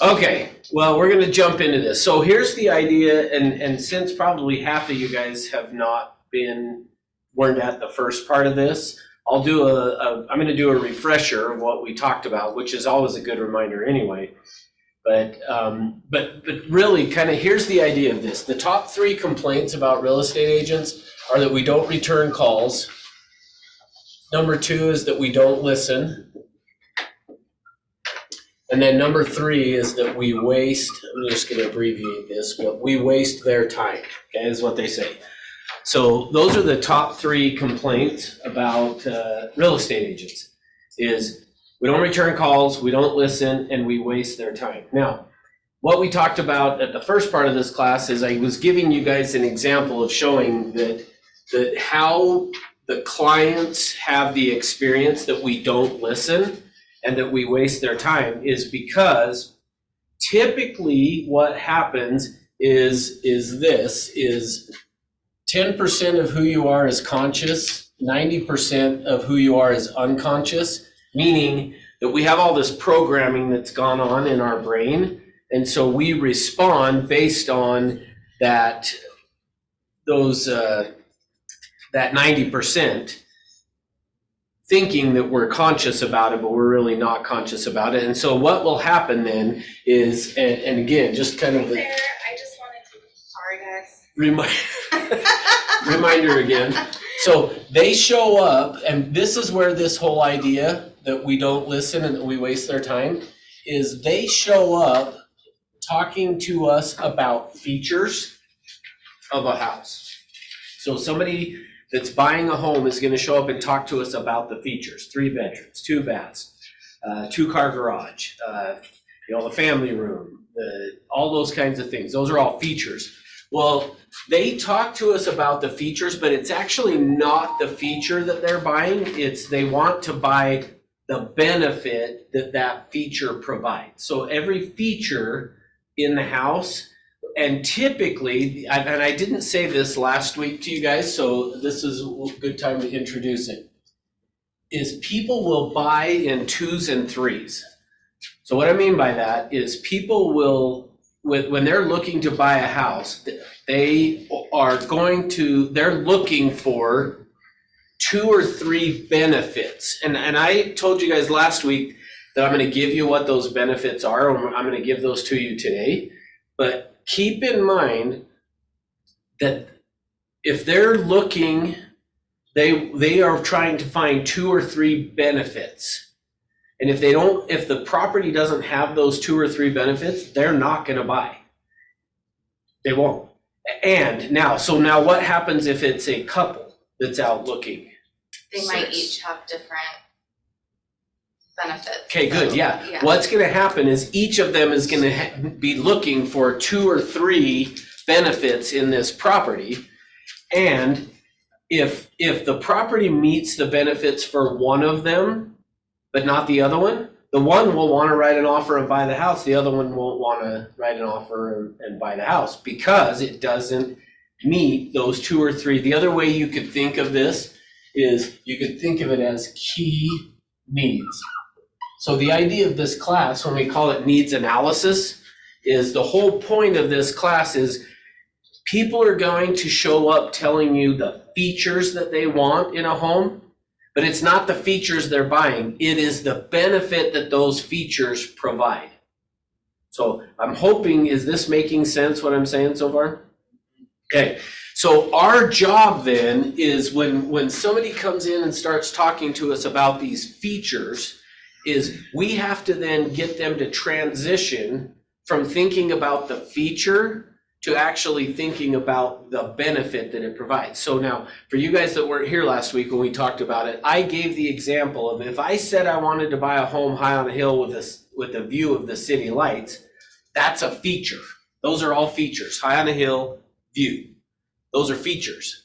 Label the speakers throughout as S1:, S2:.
S1: Okay, well, we're gonna jump into this. So here's the idea, and since probably half of you guys have not weren't at the first part of this, I'm gonna do a refresher of what we talked about, which is always a good reminder anyway. But really, kind of here's the idea of this. The top 3 complaints about real estate agents are that we don't return calls. Number 2 is that we don't listen. And then number 3 is that we waste, I'm just going to abbreviate this, but we waste their time, okay, is what they say. So those are the top 3 complaints about real estate agents, is we don't return calls, we don't listen, and we waste their time. Now, what we talked about at the first part of this class is I was giving you guys an example of showing that how the clients have the experience that we don't listen and that we waste their time is because typically what happens is 10% of who you are is conscious, 90% of who you are is unconscious, meaning that we have all this programming that's gone on in our brain, and so we respond based on that 90%, thinking that we're conscious about it, but we're really not conscious about it. And so what will happen then is, and again, just kind of
S2: I just wanted to, sorry guys.
S1: Reminder again. So they show up, and this is where this whole idea that we don't listen and that we waste their time is they show up talking to us about features of a house. So somebody that's buying a home is going to show up and talk to us about the features: 3 bedrooms, 2 baths, 2-car garage, the family room, all those kinds of things. Those are all features. Well, they talk to us about the features, but it's actually not the feature that they're buying. They want to buy the benefit that feature provides. So every feature in the house, and typically, and I didn't say this last week to you guys, so this is a good time to introduce it, is people will buy in 2s and 3s. So what I mean by that is people will, when they're looking to buy a house, they're looking for 2 or 3 benefits. And I told you guys last week that I'm going to give you what those benefits are, and I'm going to give those to you today. But keep in mind that if they're looking, they are trying to find 2 or 3 benefits. And if the property doesn't have those 2 or 3 benefits, they're not going to buy. They won't. And now what happens if it's a couple that's out looking?
S2: They might each have different benefits.
S1: Okay, good, yeah. What's going to happen is each of them is going to be looking for 2 or 3 benefits in this property. And if the property meets the benefits for one of them, but not the other one, the one will want to write an offer and buy the house. The other one won't want to write an offer and buy the house because it doesn't meet those 2 or 3. The other way you could think of this is you could think of it as key needs. So the idea of this class, when we call it needs analysis, is the whole point of this class is people are going to show up telling you the features that they want in a home, but it's not the features they're buying. It is the benefit that those features provide. So I'm hoping, is this making sense what I'm saying so far? Okay, so our job then is when somebody comes in and starts talking to us about these features, is we have to then get them to transition from thinking about the feature to actually thinking about the benefit that it provides. So now, for you guys that weren't here last week when we talked about it, I gave the example of if I said I wanted to buy a home high on a hill with a view of the city lights, that's a feature. Those are all features. High on a hill, view. Those are features.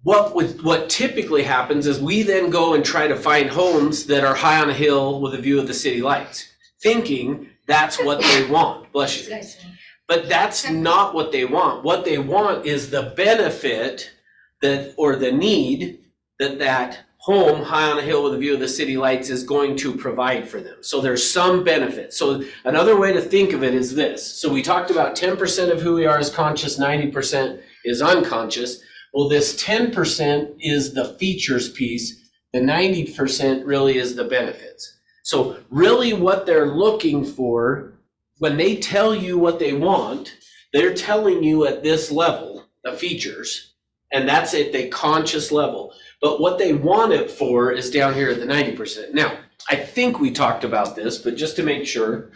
S1: What typically happens is we then go and try to find homes that are high on a hill with a view of the city lights, thinking that's what they want. Bless you. But that's not what they want. What they want is the benefit or the need that home high on a hill with a view of the city lights is going to provide for them. So there's some benefit. So another way to think of it is this. So we talked about 10% of who we are is conscious, 90% is unconscious. Well, this 10% is the features piece. The 90% really is the benefits. So really what they're looking for, when they tell you what they want, they're telling you at this level, the features, and that's at the conscious level. But what they want it for is down here at the 90%. Now, I think we talked about this, but just to make sure,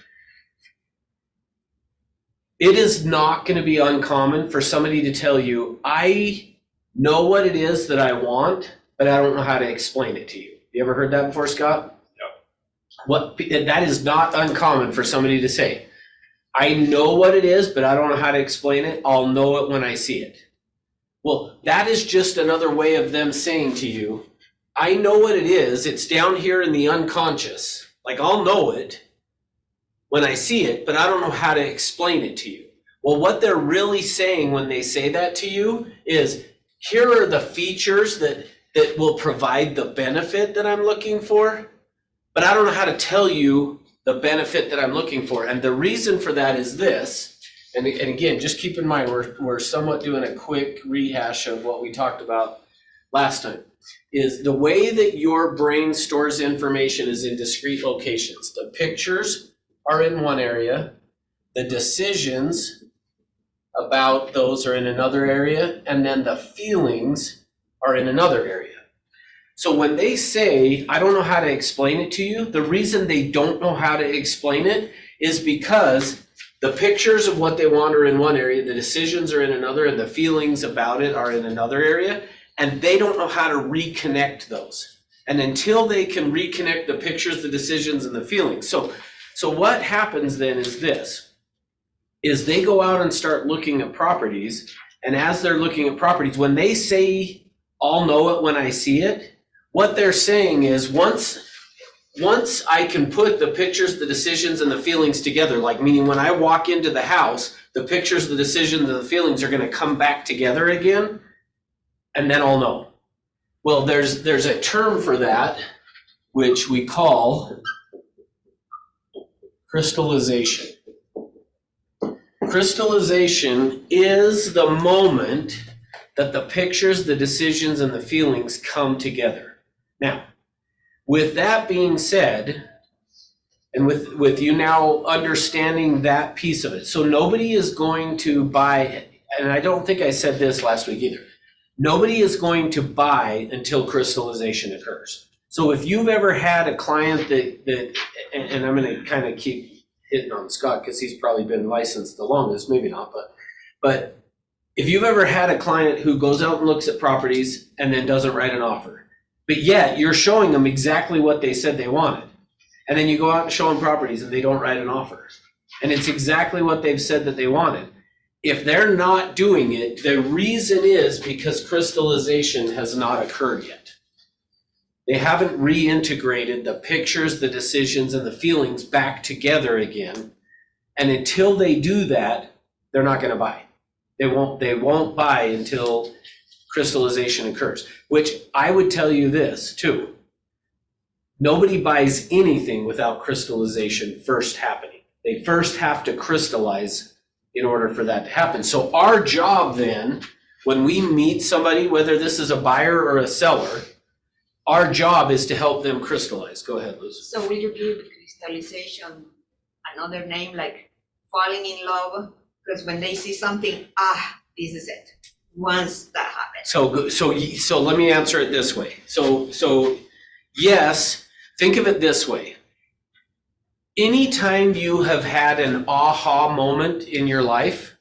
S1: it is not going to be uncommon for somebody to tell you, I know what it is that I want, but I don't know how to explain it to you. You ever heard that before, Scott? That is not uncommon for somebody to say. I know what it is, but I don't know how to explain it. I'll know it when I see it. Well, that is just another way of them saying to you, I know what it is. It's down here in the unconscious. Like, I'll know it when I see it, but I don't know how to explain it to you. Well, what they're really saying when they say that to you is, here are the features that will provide the benefit that I'm looking for, but I don't know how to tell you the benefit that I'm looking for. And the reason for that is this. And again, just keep in mind, we're somewhat doing a quick rehash of what we talked about last time, is the way that your brain stores information is in discrete locations. The pictures are in one area, the decisions about those are in another area, and then the feelings are in another area. So when they say, I don't know how to explain it to you, the reason they don't know how to explain it is because the pictures of what they want are in one area, the decisions are in another, and the feelings about it are in another area, and they don't know how to reconnect those. And until they can reconnect the pictures, the decisions, and the feelings. So what happens then is this, is they go out and start looking at properties, and as they're looking at properties, when they say, I'll know it when I see it, what they're saying is once I can put the pictures, the decisions, and the feelings together, like meaning when I walk into the house, the pictures, the decisions, and the feelings are going to come back together again, and then I'll know. Well, there's a term for that, which we call crystallization. Crystallization is the moment that the pictures, the decisions, and the feelings come together. Now, with that being said, and with you now understanding that piece of it, so nobody is going to buy, and I don't think I said this last week either, nobody is going to buy until crystallization occurs. So if you've ever had a client that and I'm going to kind of keep hitting on Scott because he's probably been licensed the longest, maybe not, but if you've ever had a client who goes out and looks at properties and then doesn't write an offer, but yet you're showing them exactly what they said they wanted. And then you go out and show them properties and they don't write an offer. And it's exactly what they've said that they wanted. If they're not doing it, the reason is because crystallization has not occurred yet. They haven't reintegrated the pictures, the decisions, and the feelings back together again. And until they do that, they're not going to buy. They won't buy until crystallization occurs, which I would tell you this too. Nobody buys anything without crystallization first happening. They first have to crystallize in order for that to happen. So our job then, when we meet somebody, whether this is a buyer or a seller, our job is to help them crystallize. Go ahead, Luz.
S3: So will you give crystallization another name, like falling in love? Because when they see something, this is it. Once that happens.
S1: So let me answer it this way. So yes, think of it this way. Anytime you have had an aha moment in your life,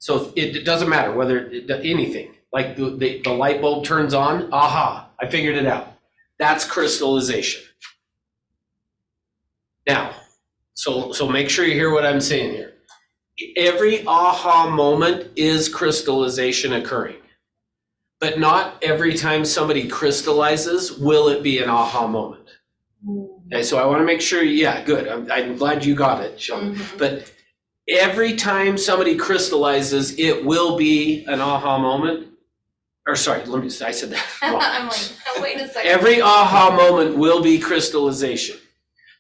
S1: so it doesn't matter whether anything, like the light bulb turns on, aha, I figured it out. That's crystallization. Now, so make sure you hear what I'm saying here. Every aha moment is crystallization occurring, but not every time somebody crystallizes will it be an aha moment. Okay, so I want to make sure, yeah, good. I'm glad you got it, Sean.
S2: Mm-hmm.
S1: But every time somebody crystallizes, it will be an aha moment, or sorry, I said that wrong.
S2: I'm like, oh, wait a second.
S1: Every aha moment will be crystallization,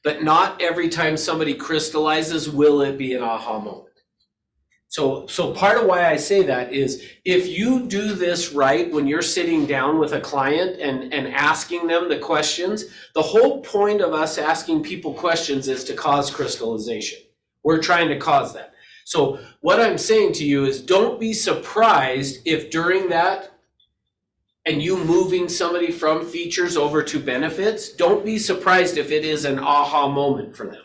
S1: but not every time somebody crystallizes will it be an aha moment. So part of why I say that is if you do this right when you're sitting down with a client and asking them the questions, the whole point of us asking people questions is to cause crystallization. We're trying to cause that. So what I'm saying to you is don't be surprised if during that and you moving somebody from features over to benefits, don't be surprised if it is an aha moment for them.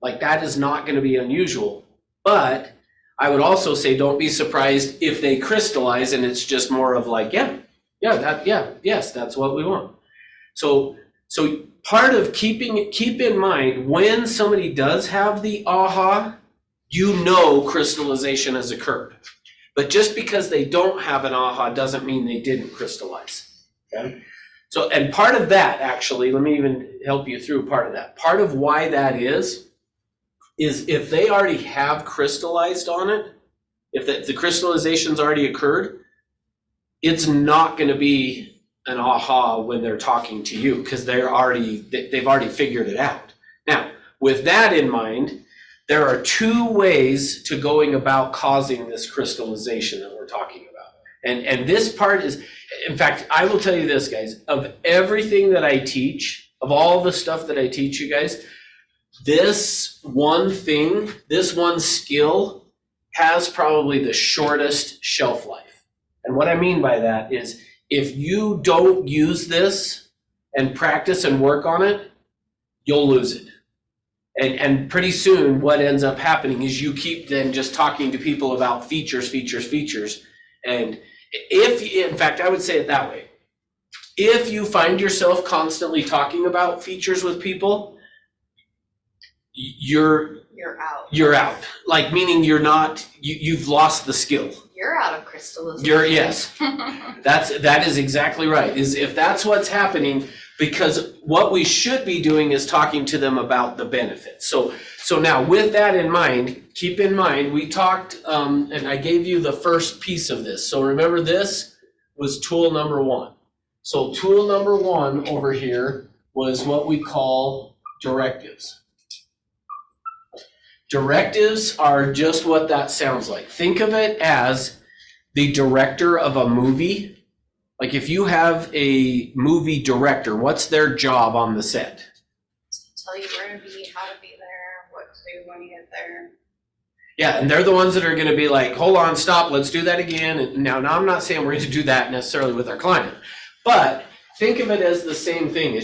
S1: Like that is not going to be unusual. But I would also say don't be surprised if they crystallize and it's just more of like, yes, that's what we want. So part of keep in mind when somebody does have the aha, you know crystallization has occurred. But just because they don't have an aha doesn't mean they didn't crystallize. Okay? So, and part of that actually, let me even help you through part of that. Part of why that is if they already have crystallized on it, if the crystallization's already occurred, it's not going to be an aha when they're talking to you because they've already figured it out. Now, with that in mind, there are two ways to going about causing this crystallization that we're talking about. And this part is, in fact, I will tell you this, guys, of everything that I teach, of all the stuff that I teach you guys, this one thing, this one skill has probably the shortest shelf life. And what I mean by that is if you don't use this and practice and work on it, you'll lose it. And pretty soon what ends up happening is you keep then just talking to people about features. And in fact, I would say it that way. If you find yourself constantly talking about features with people, you're
S2: out.
S1: You're out. Like meaning you've lost the skill.
S2: You're out of crystallization.
S1: Yes. That is exactly right. Is if that's what's happening, because what we should be doing is talking to them about the benefits. So now with that in mind, keep in mind, we talked, and I gave you the first piece of this. So remember this was tool number 1. So tool number 1 over here was what we call directives. Directives are just what that sounds like. Think of it as the director of a movie. Like if you have a movie director, what's their job on the set?
S2: Tell you where to be, how to be there, what to do when you get there.
S1: Yeah, and they're the ones that are going to be like, hold on, stop, let's do that again. And now I'm not saying we're going to do that necessarily with our client, but think of it as the same thing.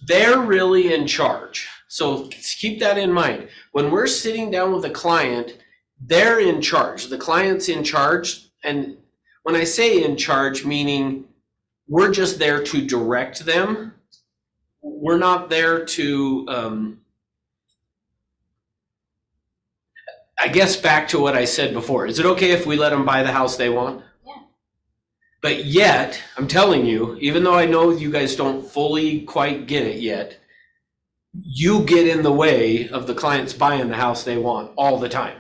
S1: They're really in charge. So keep that in mind. When we're sitting down with a client, they're in charge. The client's in charge. And when I say in charge, meaning we're just there to direct them. We're not there to, I guess back to what I said before. Is it okay if we let them buy the house they want?
S2: Yeah.
S1: But yet, I'm telling you, even though I know you guys don't fully quite get it yet, you get in the way of the clients buying the house they want all the time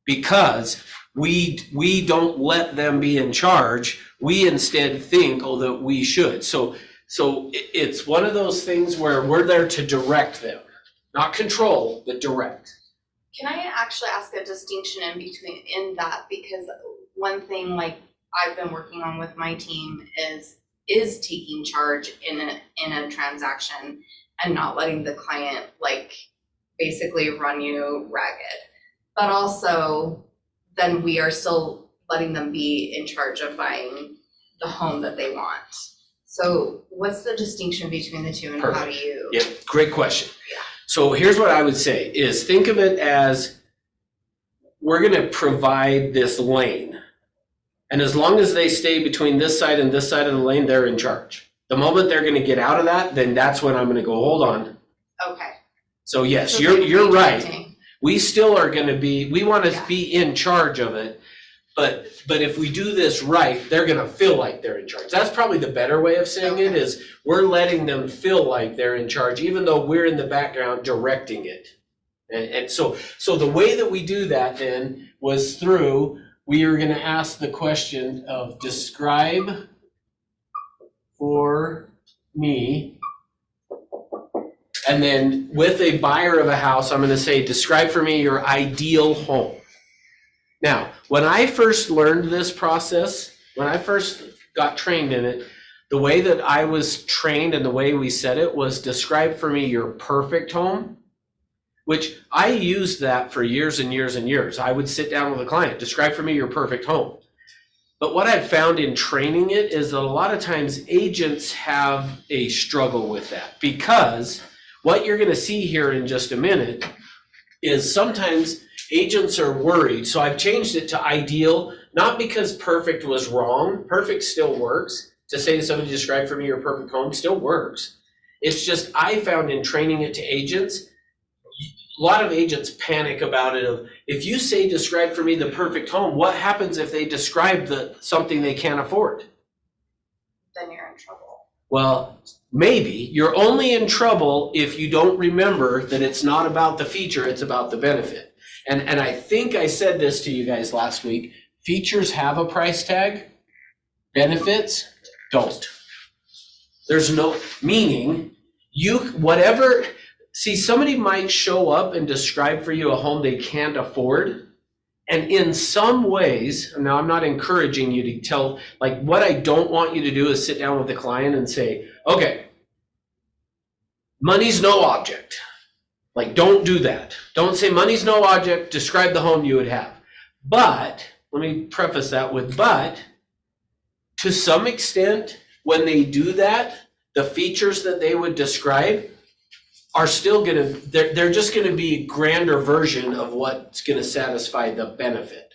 S1: because we don't let them be in charge. We instead think, that we should. So it's one of those things where we're there to direct them, not control, but direct.
S2: Can I actually ask a distinction in that? Because one thing like I've been working on with my team is taking charge in a transaction and not letting the client like basically run you ragged. But also then we are still letting them be in charge of buying the home that they want. So what's the distinction between the two and
S1: Perfect.
S2: How do you?
S1: Yeah, great question.
S2: Yeah.
S1: So here's what I would say is think of it as we're going to provide this lane. And as long as they stay between this side and this side of the lane, they're in charge. The moment they're going to get out of that, then that's when I'm going to go, hold on.
S2: Okay.
S1: So yes,
S2: So
S1: you're right.
S2: redirecting.
S1: We still are going to we want to
S2: Yeah.
S1: be in charge of it. But if we do this right, they're going to feel like they're in charge. That's probably the better way of saying it is we're letting them feel like they're in charge, even though we're in the background directing it. And so the way that we do that then was through we are gonna ask the question of describe for me. And then with a buyer of a house, I'm gonna say, describe for me your ideal home. Now, when I first learned this process, when I first got trained in it, the way that I was trained and the way we said it was describe for me your perfect home, which I used that for years and years and years. I would sit down with a client, describe for me your perfect home. But what I've found in training it is that a lot of times agents have a struggle with that, because what you're gonna see here in just a minute is sometimes agents are worried. So I've changed it to ideal, not because perfect was wrong. Perfect still works. To say to somebody, describe for me your perfect home, still works. It's just I found in training it to agents, a lot of agents panic about it of, if you say describe for me the perfect home, what happens if they describe something they can't afford?
S2: Then you're in trouble.
S1: Well, maybe. You're only in trouble if you don't remember that it's not about the feature, it's about the benefit. And I think I said this to you guys last week. Features have a price tag, benefits don't. There's no, meaning see, somebody might show up and describe for you a home they can't afford. And in some ways, now I'm not encouraging you to tell, like, what I don't want you to do is sit down with the client and say, okay, money's no object. Like, don't do that. Don't say money's no object, describe the home you would have. But, let me preface that with but, to some extent, when they do that, the features that they would describe are still they're just gonna be a grander version of what's gonna satisfy the benefit.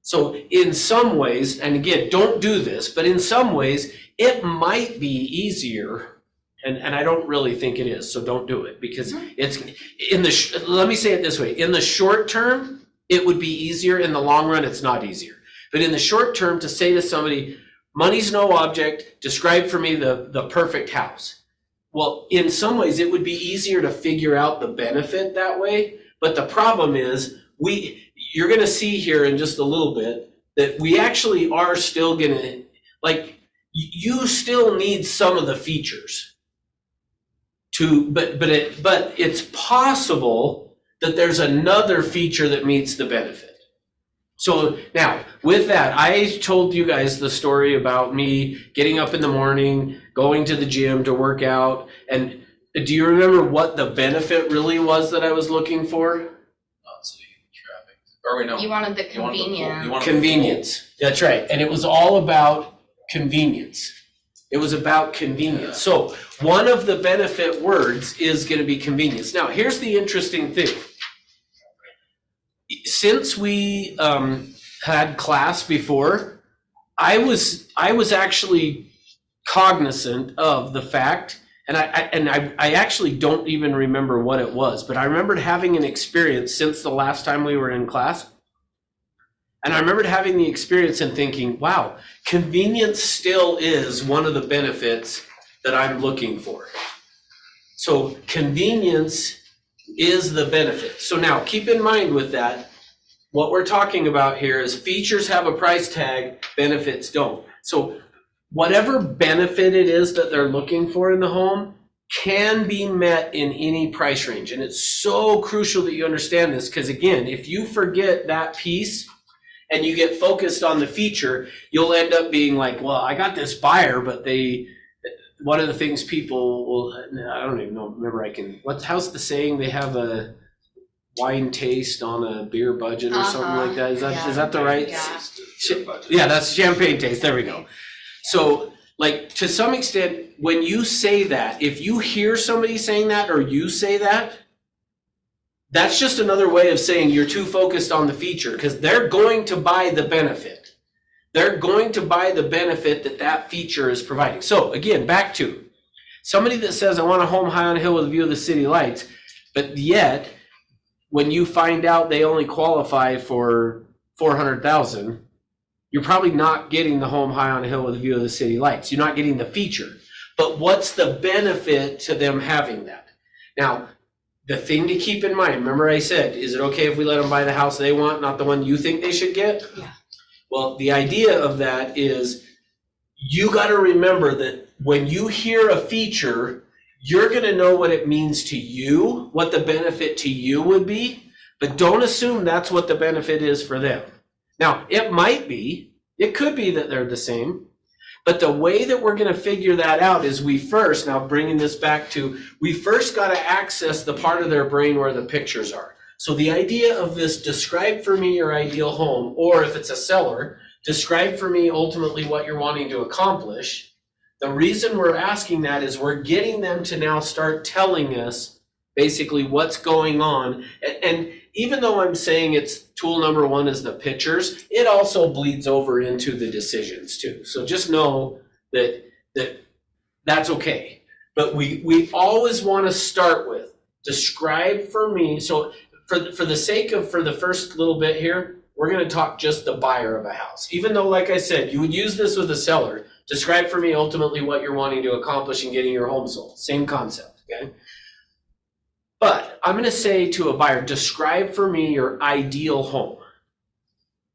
S1: So in some ways, and again, don't do this, but in some ways, it might be easier, and I don't really think it is, so don't do it, because let me say it this way, in the short term, it would be easier. In the long run, it's not easier. But in the short term, to say to somebody, money's no object, describe for me the perfect house. Well, in some ways, it would be easier to figure out the benefit that way. But the problem is, you're gonna see here in just a little bit that we actually are still gonna, like, you still need some of the features but it's possible that there's another feature that meets the benefit. So now, with that, I told you guys the story about me getting up in the morning, going to the gym to work out, and do you remember what the benefit really was that I was looking for?
S4: Not seeing traffic. Or wait, no.
S2: You wanted the convenience.
S1: Convenience, that's right, and it was all about convenience. It was about convenience. So one of the benefit words is gonna be convenience. Now, here's the interesting thing. Since we had class before, I was actually cognizant of the fact, and I actually don't even remember what it was, but I remembered having an experience since the last time we were in class. And I remembered having the experience and thinking, wow, convenience still is one of the benefits that I'm looking for. So convenience is the benefit. So now keep in mind with that, what we're talking about here is features have a price tag, benefits don't. So whatever benefit it is that they're looking for in the home can be met in any price range. And it's so crucial that you understand this, because again, if you forget that piece and you get focused on the feature, you'll end up being like, well, I got this buyer, but one of the things people will, I don't even know, how's the saying, they have a wine taste on a beer budget or something like that? Is that the right? Yeah, that's champagne taste, there we go. So like, to some extent, when you say that, if you hear somebody saying that or you say that, that's just another way of saying you're too focused on the feature, because they're going to buy the benefit. They're going to buy the benefit that feature is providing. So again, back to somebody that says, I want a home high on a hill with a view of the city lights, but yet when you find out they only qualify for $400,000, you're probably not getting the home high on a hill with a view of the city lights. You're not getting the feature. But what's the benefit to them having that? Now, the thing to keep in mind, remember I said, is it okay if we let them buy the house they want, not the one you think they should get?
S2: Yeah.
S1: Well, the idea of that is you got to remember that when you hear a feature, you're going to know what it means to you, what the benefit to you would be, but don't assume that's what the benefit is for them. Now, it might be, it could be that they're the same, but the way that we're going to figure that out is now bringing this back to, we first got to access the part of their brain where the pictures are. So the idea of this, describe for me your ideal home, or if it's a seller, describe for me ultimately what you're wanting to accomplish. The reason we're asking that is we're getting them to now start telling us basically what's going on. And even though I'm saying it's tool number one is the pictures, it also bleeds over into the decisions too. So just know that that's okay. But we always want to start with describe for me. So for the sake of, for the first little bit here, we're going to talk just the buyer of a house. Even though, like I said, you would use this with a seller. Describe for me ultimately what you're wanting to accomplish in getting your home sold. Same concept, okay? But I'm going to say to a buyer, describe for me your ideal home.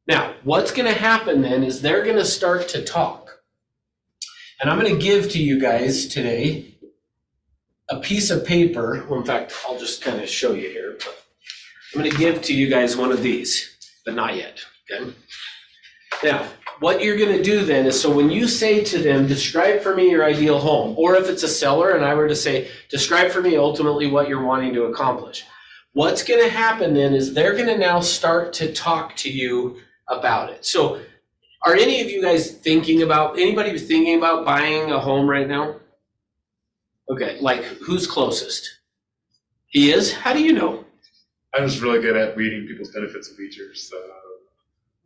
S1: Now, what's going to happen then is they're going to start to talk. And I'm going to give to you guys today a piece of paper. Well, in fact, I'll just kind of show you here. But I'm going to give to you guys one of these, but not yet, okay? Now, what you're going to do then is, so when you say to them, describe for me your ideal home, or if it's a seller and I were to say, describe for me ultimately what you're wanting to accomplish, what's going to happen then is they're going to now start to talk to you about it. So are any of you guys anybody thinking about buying a home right now? Okay, like who's closest? He is? How do you know?
S5: I'm just really good at reading people's benefits and features, so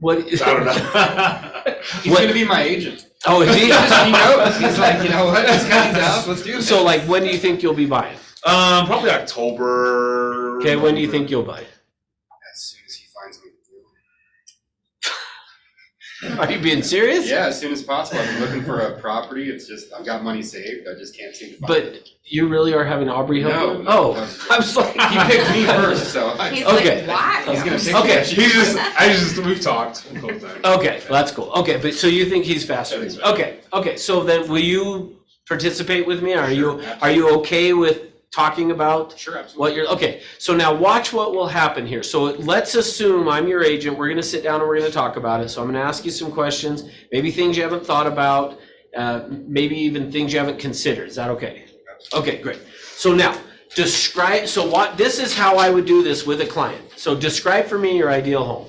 S1: What?
S5: I don't know.
S4: He's gonna be my agent.
S1: Oh, is he?
S4: He knows. He's like, you know what? This guy's out. Let's do this.
S1: So like, when do you think you'll be buying?
S5: Probably October.
S1: Okay, when do you think you'll buy?
S4: As soon as he finds me.
S1: Are you being serious?
S4: Yeah, as soon as possible. I've been looking for a property. It's just I've got money saved. I just can't seem to find it.
S1: But you really are having Aubrey help you?
S4: No.
S1: Oh, I'm sorry.
S4: He picked me first, so
S2: He's
S1: Okay.
S2: like, why?
S4: He's gonna pick
S1: Okay.
S4: me.
S5: We've talked a couple times.
S1: Okay, well, that's cool. Okay, but so you think he's faster than you? Okay, so then will you participate with me? Are you okay with talking about
S4: Sure, absolutely.
S1: what you're, okay, so now watch what will happen here. So let's assume I'm your agent. We're gonna sit down and we're gonna talk about it. So I'm gonna ask you some questions, maybe things you haven't thought about, maybe even things you haven't considered. Is that okay? Okay, great. So now, this is how I would do this with a client. So describe for me your ideal home.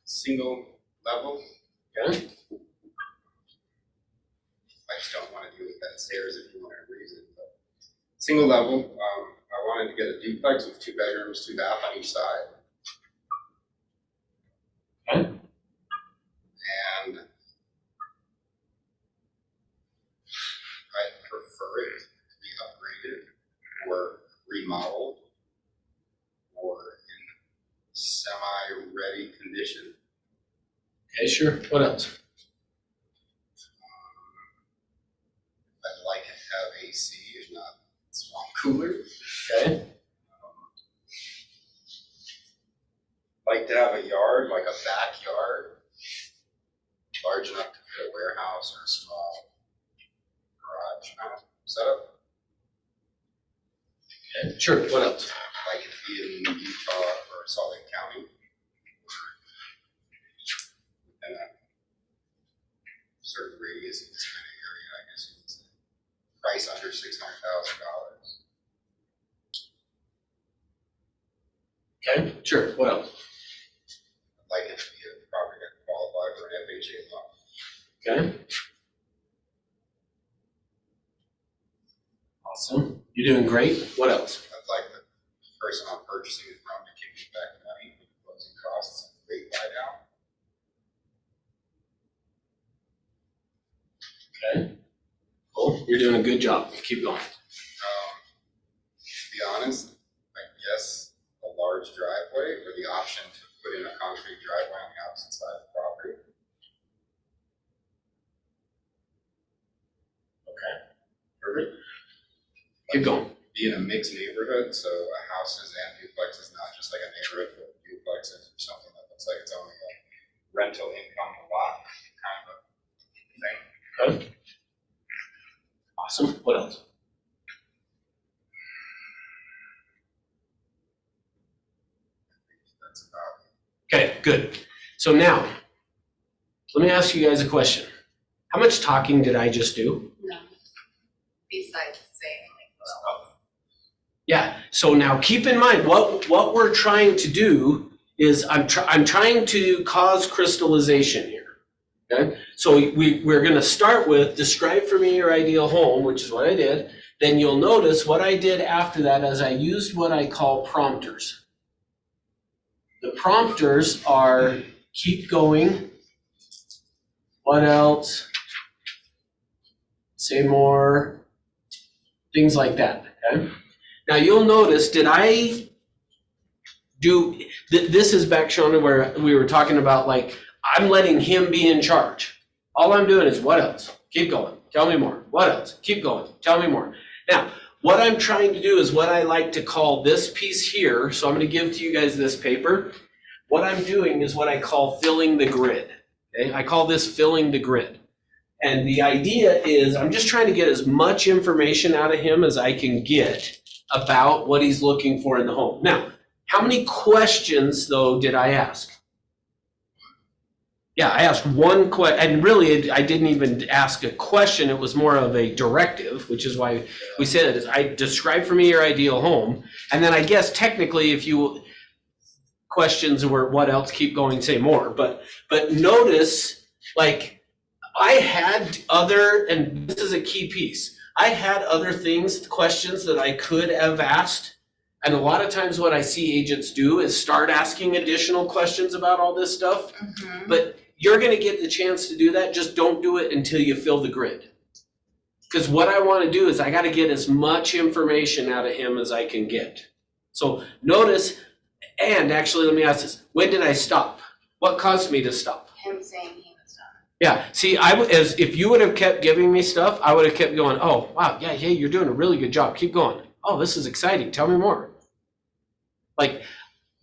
S4: Single level.
S1: Okay.
S4: I just don't want to deal with that stairs if you want to reason. But single level. I wanted to get a duplex with 2 bedrooms, 2 baths on each side.
S1: Okay.
S4: And I prefer it to be upgraded or remodeled or in semi-ready condition.
S1: Okay, sure. What else?
S4: I'd like it to have AC, if not swamp cooler.
S1: Okay.
S4: Like to have a yard, like a backyard, large enough to fit a warehouse or a small garage kind of setup.
S1: Okay, sure. What else?
S4: I'd like it to be in Utah or Salt Lake County. Within a certain radius of this kind of area, I guess you would say. Price under $600,000.
S1: Okay, sure. What else?
S4: I'd like it to be a property that qualifies for an FHA loan.
S1: Okay. Awesome. You're doing great. What else?
S4: I'd like the person I'm purchasing it from to kick me back money for the closing costs and rate buy down.
S1: Okay. Cool. You're doing a good job. Keep going.
S4: To be honest, I guess a large driveway or the option to put in a concrete driveway on the opposite side of the property.
S1: Perfect. Keep going.
S4: Be in a mixed neighborhood, so a houses and duplexes, not just like a neighborhood full of duplexes or something that looks looks like it's only a rental income lot kind of a thing.
S1: Okay. Awesome. What else?
S4: That's about it.
S1: Okay, good. So now, let me ask you guys a question. How much talking did I just do?
S2: No. Besides saying like, well,
S1: Yeah, so now keep in mind, what we're trying to do is I'm trying to cause crystallization here. Okay, so we're gonna start with describe for me your ideal home, which is what I did. Then you'll notice what I did after that is I used what I call prompters. The prompters are keep going, what else, say more, things like that, okay? Now you'll notice, did I do, this is back, Shonda, where we were talking about like, I'm letting him be in charge. All I'm doing is what else? Keep going, tell me more. What else? Keep going, tell me more. Now, what I'm trying to do is what I like to call this piece here, so I'm gonna give to you guys this paper. What I'm doing is what I call filling the grid, okay? I call this filling the grid. And the idea is I'm just trying to get as much information out of him as I can get about what he's looking for in the home. Now, how many questions though did I ask? Yeah, I asked one question, and really I didn't even ask a question, it was more of a directive, which is why we said it is I describe for me your ideal home. And then I guess technically if you questions were what else, keep going, say more. But notice, like I had other, and this is a key piece, I had other things, questions that I could have asked. And a lot of times what I see agents do is start asking additional questions about all this stuff.
S2: mhm.
S1: But you're gonna get the chance to do that, just don't do it until you fill the grid. Because what I wanna do is I gotta get as much information out of him as I can get. So notice, and actually let me ask this, when did I stop? What caused me to stop?
S2: Him saying he was done.
S1: Yeah, see, as if you would have kept giving me stuff, I would have kept going, oh, wow, yeah, hey, you're doing a really good job, keep going. Oh, this is exciting, tell me more. Like,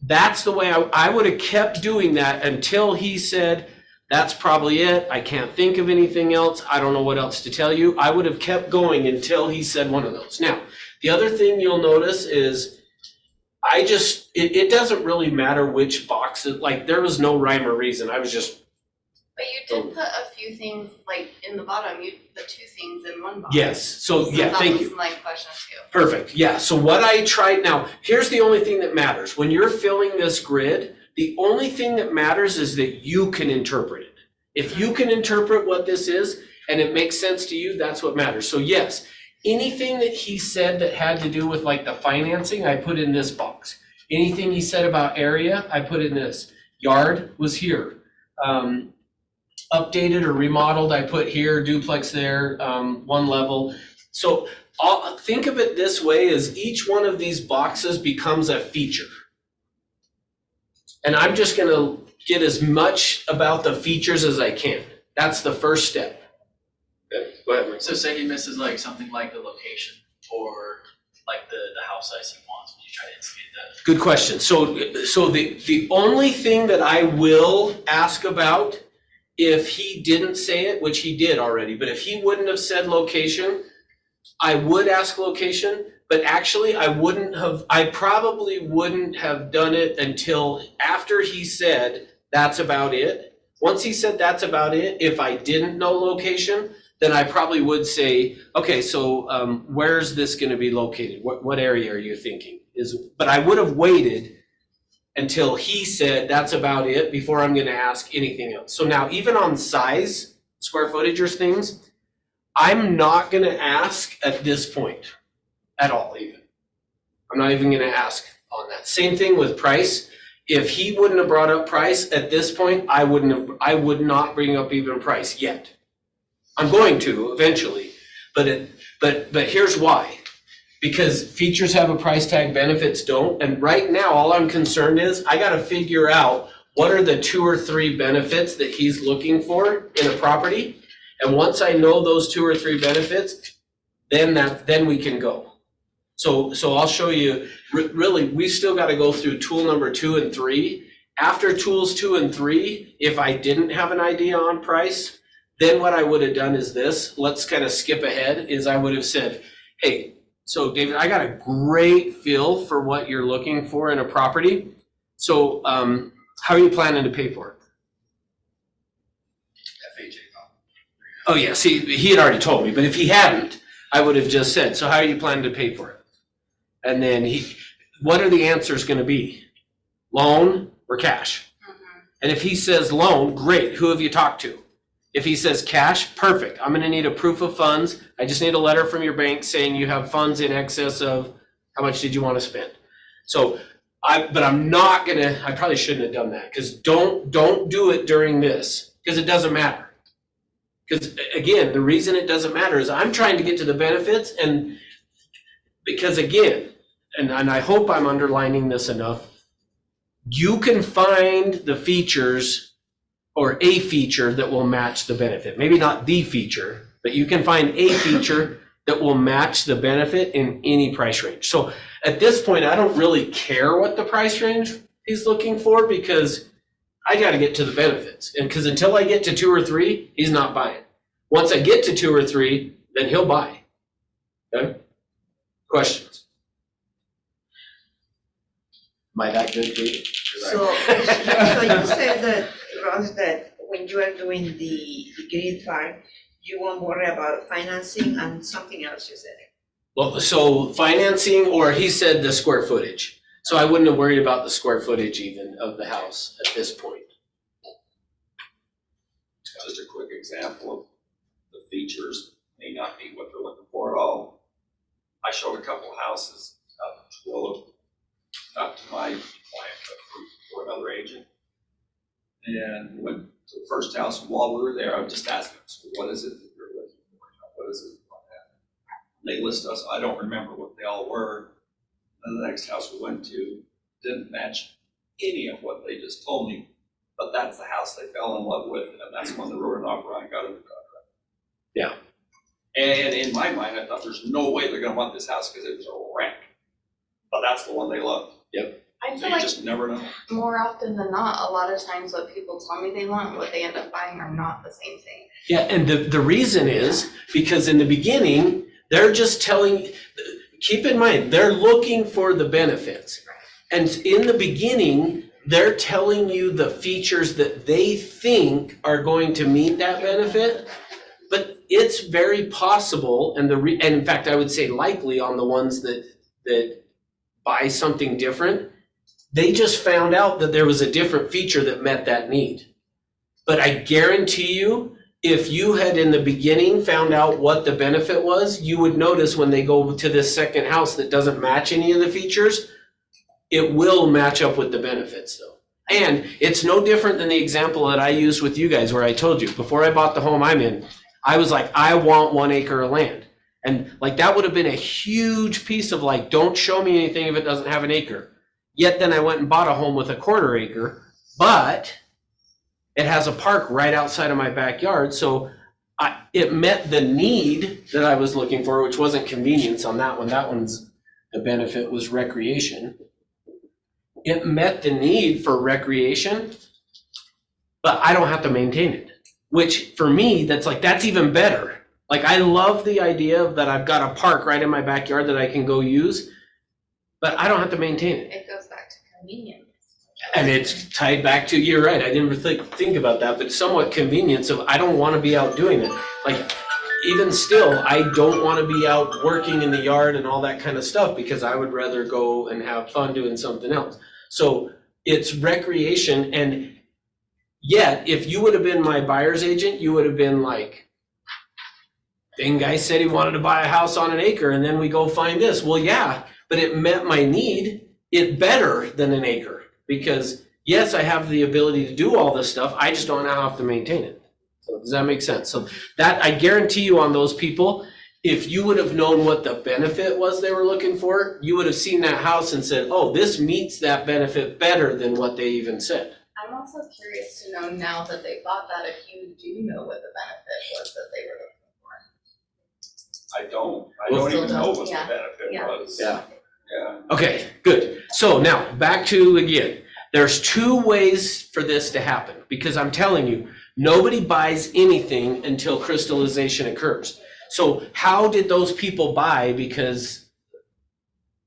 S1: that's the way I would have kept doing that until he said, that's probably it, I can't think of anything else, I don't know what else to tell you. I would have kept going until he said one of those. Now, the other thing you'll notice is it doesn't really matter which box, like there was no rhyme or reason, I was just,
S2: But you did put a few things like in the bottom, you put two things in one box.
S1: yes, so yeah, thank you.
S2: That was my question too.
S1: Perfect, yeah, so what I tried, now, here's the only thing that matters. When you're filling this grid, the only thing that matters is that you can interpret it. If you can interpret what this is and it makes sense to you, that's what matters. So yes, anything that he said that had to do with like the financing, I put in this box. Anything he said about area, I put in this. Yard was here. Updated or remodeled, I put here, duplex there, one level. So think of it this way, as each one of these boxes becomes a feature. And I'm just gonna get as much about the features as I can. That's the first step. Okay, go ahead, Mike.
S6: So say he misses like something like the location or like the house size he wants when you try to instigate that.
S1: Good question. So the only thing that I will ask about, if he didn't say it, which he did already, but if he wouldn't have said location, I would ask location, but actually I probably wouldn't have done it until after he said, that's about it. Once he said that's about it, if I didn't know location, then I probably would say, okay, so where's this gonna be located? What area are you thinking? But I would have waited until he said that's about it before I'm gonna ask anything else. So now even on size, square footage or things, I'm not gonna ask at this point at all even. I'm not even gonna ask on that. Same thing with price. If he wouldn't have brought up price at this point, I would not bring up even price yet. I'm going to eventually, but here's why. Because features have a price tag, benefits don't, and right now all I'm concerned is I gotta figure out what are the 2 or 3 benefits that he's looking for in a property. And once I know those 2 or 3 benefits, then we can go. So I'll show you, really, we still gotta go through tool number 2 and 3, After tools 2 and 3, if I didn't have an idea on price, then what I would have done is this. Let's kind of skip ahead. Is I would have said, hey, so David, I got a great feel for what you're looking for in a property. So how are you planning to pay for it?
S4: FHA loan.
S1: Oh yeah, see, he had already told me, but if he hadn't, I would have just said, so how are you planning to pay for it? And then what are the answers gonna be? Loan or cash? And if he says loan, great, who have you talked to? If he says cash, perfect, I'm gonna need a proof of funds. I just need a letter from your bank saying you have funds in excess of, how much did you wanna spend? So, but I'm not gonna, I probably shouldn't have done that, because don't do it during this, because it doesn't matter. Because again, the reason it doesn't matter is I'm trying to get to the benefits, and because again, and I hope I'm underlining this enough, you can find the features or a feature that will match the benefit. Maybe not the feature, but you can find a feature that will match the benefit in any price range. So at this point, I don't really care what the price range he's looking for, because I got to get to the benefits. And because until I get to 2 or 3, he's not buying. Once I get to 2 or 3, then he'll buy. Okay? Questions? Am I that good, David?
S3: So you said that, Ross, that when you are doing the green farm, you won't worry about financing and something else you said.
S1: Well, so financing, or he said the square footage. So I wouldn't have worried about the square footage even of the house at this point.
S7: Just a quick example of the features may not be what they're looking for at all. I showed a couple houses up in Twilla, not to my client, but for another agent. And we went to the first house, and while we were there, I would just ask them, so what is it that you're looking for? What is it? They list us, I don't remember what they all were. And the next house we went to didn't match any of what they just told me, but that's the house they fell in love with, and that's when they wrote an offer on and got under contract.
S1: Yeah.
S7: And in my mind, I thought there's no way they're gonna want this house because it was a wreck. But that's the one they loved.
S2: I
S7: So
S2: feel
S7: you
S2: like
S7: just never know.
S2: more often than not, a lot of times what people tell me they want, what they end up buying are not the same thing.
S1: Yeah, and the reason is because in the beginning, they're just telling, keep in mind, they're looking for the benefits. And in the beginning, they're telling you the features that they think are going to meet that benefit. But it's very possible, and in fact, I would say likely on the ones that buy something different, they just found out that there was a different feature that met that need. But I guarantee you, if you had in the beginning found out what the benefit was, you would notice when they go to this second house that doesn't match any of the features, it will match up with the benefits though. And it's no different than the example that I used with you guys where I told you, before I bought the home I'm in, I was like, I want 1 acre of land. And like that would have been a huge piece of like, don't show me anything if it doesn't have an acre. Yet then I went and bought a home with a 1/4 acre, but it has a park right outside of my backyard. So it met the need that I was looking for, which wasn't convenience on that one. That one's, the benefit was recreation. It met the need for recreation, but I don't have to maintain it, which for me, that's even better. Like I love the idea that I've got a park right in my backyard that I can go use, but I don't have to maintain it.
S2: It goes back to convenience.
S1: And it's tied back to, you're right, I didn't think about that, but somewhat convenience of, I don't want to be out doing it. Like, even still, I don't want to be out working in the yard and all that kind of stuff because I would rather go and have fun doing something else. So it's recreation, and yet, if you would have been my buyer's agent, you would have been like, Dang guy said he wanted to buy a house on 1 acre and then we go find this. Well, yeah, but it met my need, it better than 1 acre. Because yes, I have the ability to do all this stuff, I just don't know how to maintain it. So does that make sense? So that, I guarantee you on those people, if you would have known what the benefit was they were looking for, you would have seen that house and said, oh, this meets that benefit better than what they even said.
S2: I'm also curious to know now that they bought that, if you do know what the benefit was that they were looking for.
S7: I don't
S2: Still
S7: even know
S2: don't,
S7: what the
S2: yeah.
S7: benefit
S2: Yeah.
S7: was.
S1: Yeah.
S7: Yeah.
S1: Okay, good. So now back to again, There's two ways for this to happen, because I'm telling you, nobody buys anything until crystallization occurs. So how did those people buy? Because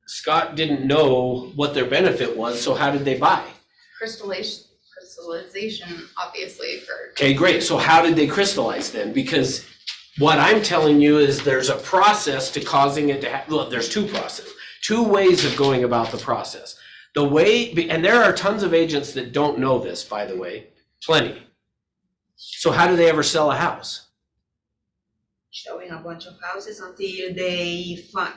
S1: Scott didn't know what their benefit was, so how did they buy?
S2: Crystallization obviously occurred.
S1: Okay, great. So how did they crystallize then? Because what I'm telling you is there's a process to causing it to happen. Look, there's two ways of going about the process. The way, and there are tons of agents that don't know this, by the way, plenty. So how do they ever sell a house?
S3: Showing a bunch of houses until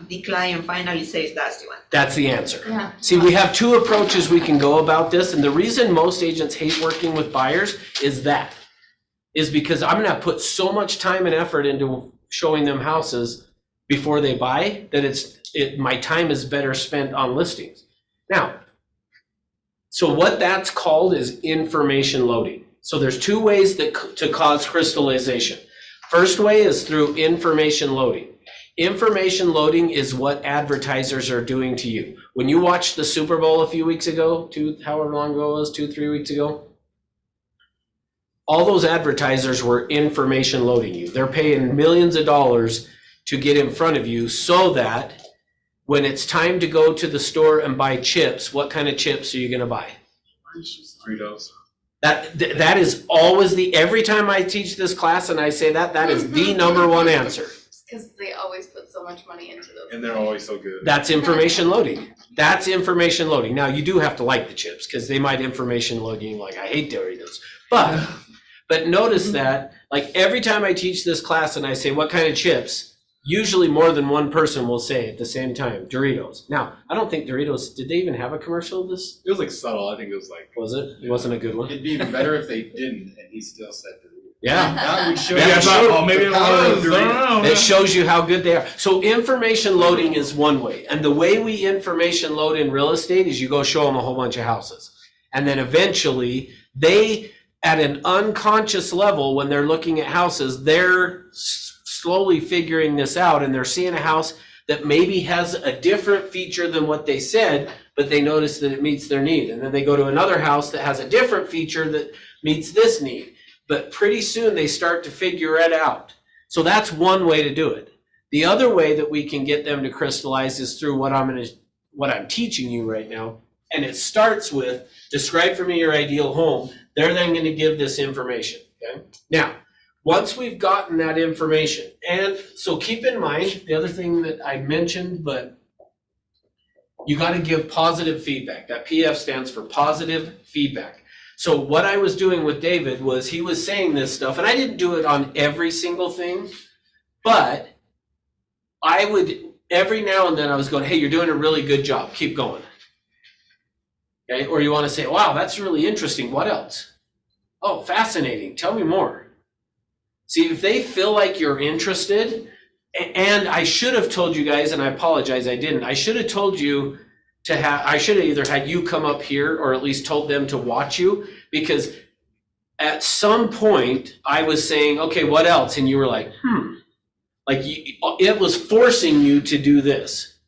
S3: the client finally says that's the one.
S1: That's the answer.
S2: Yeah.
S1: See, we have two approaches we can go about this, and the reason most agents hate working with buyers is because I'm gonna put so much time and effort into showing them houses before they buy that my time is better spent on listings. Now, so what that's called is information loading. So there's two ways to cause crystallization. First way is through information loading. Information loading is what advertisers are doing to you. When you watched the Super Bowl a few weeks ago, however long ago it was, 2-3 weeks ago, all those advertisers were information loading you. They're paying millions of dollars to get in front of you so that when it's time to go to the store and buy chips, what kind of chips are you gonna buy?
S5: Fritos.
S1: That is always every time I teach this class and I say that is the number one answer.
S2: Because they always put so much money into those.
S5: And they're always so good.
S1: That's information loading. That's information loading. Now, you do have to like the chips because they might information load you like, I hate Doritos. But notice that, like every time I teach this class and I say, what kind of chips? Usually more than one person will say at the same time, Doritos. Now, I don't think Doritos, did they even have a commercial of this?
S5: It was like subtle. I think it was like.
S1: Was it? It wasn't a good one?
S4: It'd be even better if they didn't, and he still said Doritos.
S1: Yeah.
S4: That would show
S1: Yeah,
S4: you
S1: I thought,
S5: oh, maybe it
S4: the power of
S5: was. I don't know.
S1: It shows you how good they are. So information loading is one way. And the way we information load in real estate is you go show them a whole bunch of houses. And then eventually they, at an unconscious level, when they're looking at houses, they're slowly figuring this out, and they're seeing a house that maybe has a different feature than what they said, but they notice that it meets their need. And then they go to another house that has a different feature that meets this need. But pretty soon they start to figure it out. So that's one way to do it. The other way that we can get them to crystallize is through what I'm teaching you right now. And it starts with, describe for me your ideal home. They're then going to give this information. Okay. Now, once we've gotten that information, and so keep in mind the other thing that I mentioned, but you got to give positive feedback. That PF stands for positive feedback. So what I was doing with David was he was saying this stuff, and I didn't do it on every single thing, but I would, every now and then I was going, hey, you're doing a really good job. Keep going. Okay. Or you want to say, wow, that's really interesting. What else? Oh, fascinating. Tell me more. See, if they feel like you're interested, and I should have told you guys, and I apologize, I didn't. I should have told you I should have either had you come up here or at least told them to watch you, because at some point I was saying, okay, what else? And you were like, like it was forcing you to do this.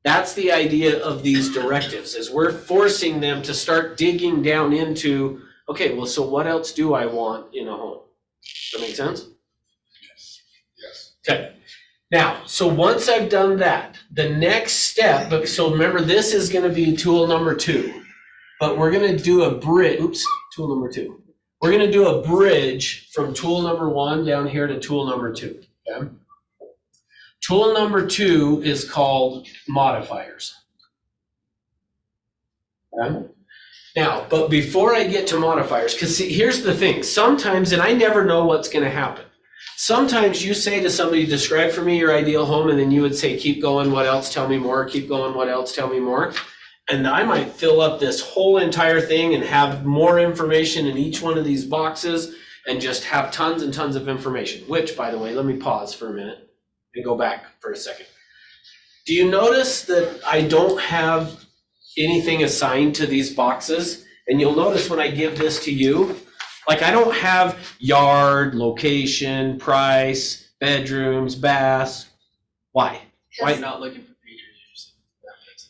S1: That's the idea of these directives, is we're forcing them to start digging down into, okay, well, so what else do I want in a home? Does that make sense?
S4: Yes.
S1: Okay. Now, so once I've done that, the next step, so remember, this is going to be tool number 2, but we're going to do a bridge. Tool number 2. We're going to do a bridge from tool number 1 down here to tool number 2. Okay. Tool number 2 is called modifiers. Okay. Now, but before I get to modifiers, because here's the thing, sometimes, and I never know what's going to happen. Sometimes you say to somebody, describe for me your ideal home, and then you would say, keep going, what else, tell me more, keep going, what else, tell me more. And I might fill up this whole entire thing and have more information in each one of these boxes and just have tons and tons of information, which, by the way, let me pause for a minute and go back for a second. Do you notice that I don't have anything assigned to these boxes? And you'll notice when I give this to you, like I don't have yard, location, price, bedrooms, baths. Why?
S6: Why not looking for features? That makes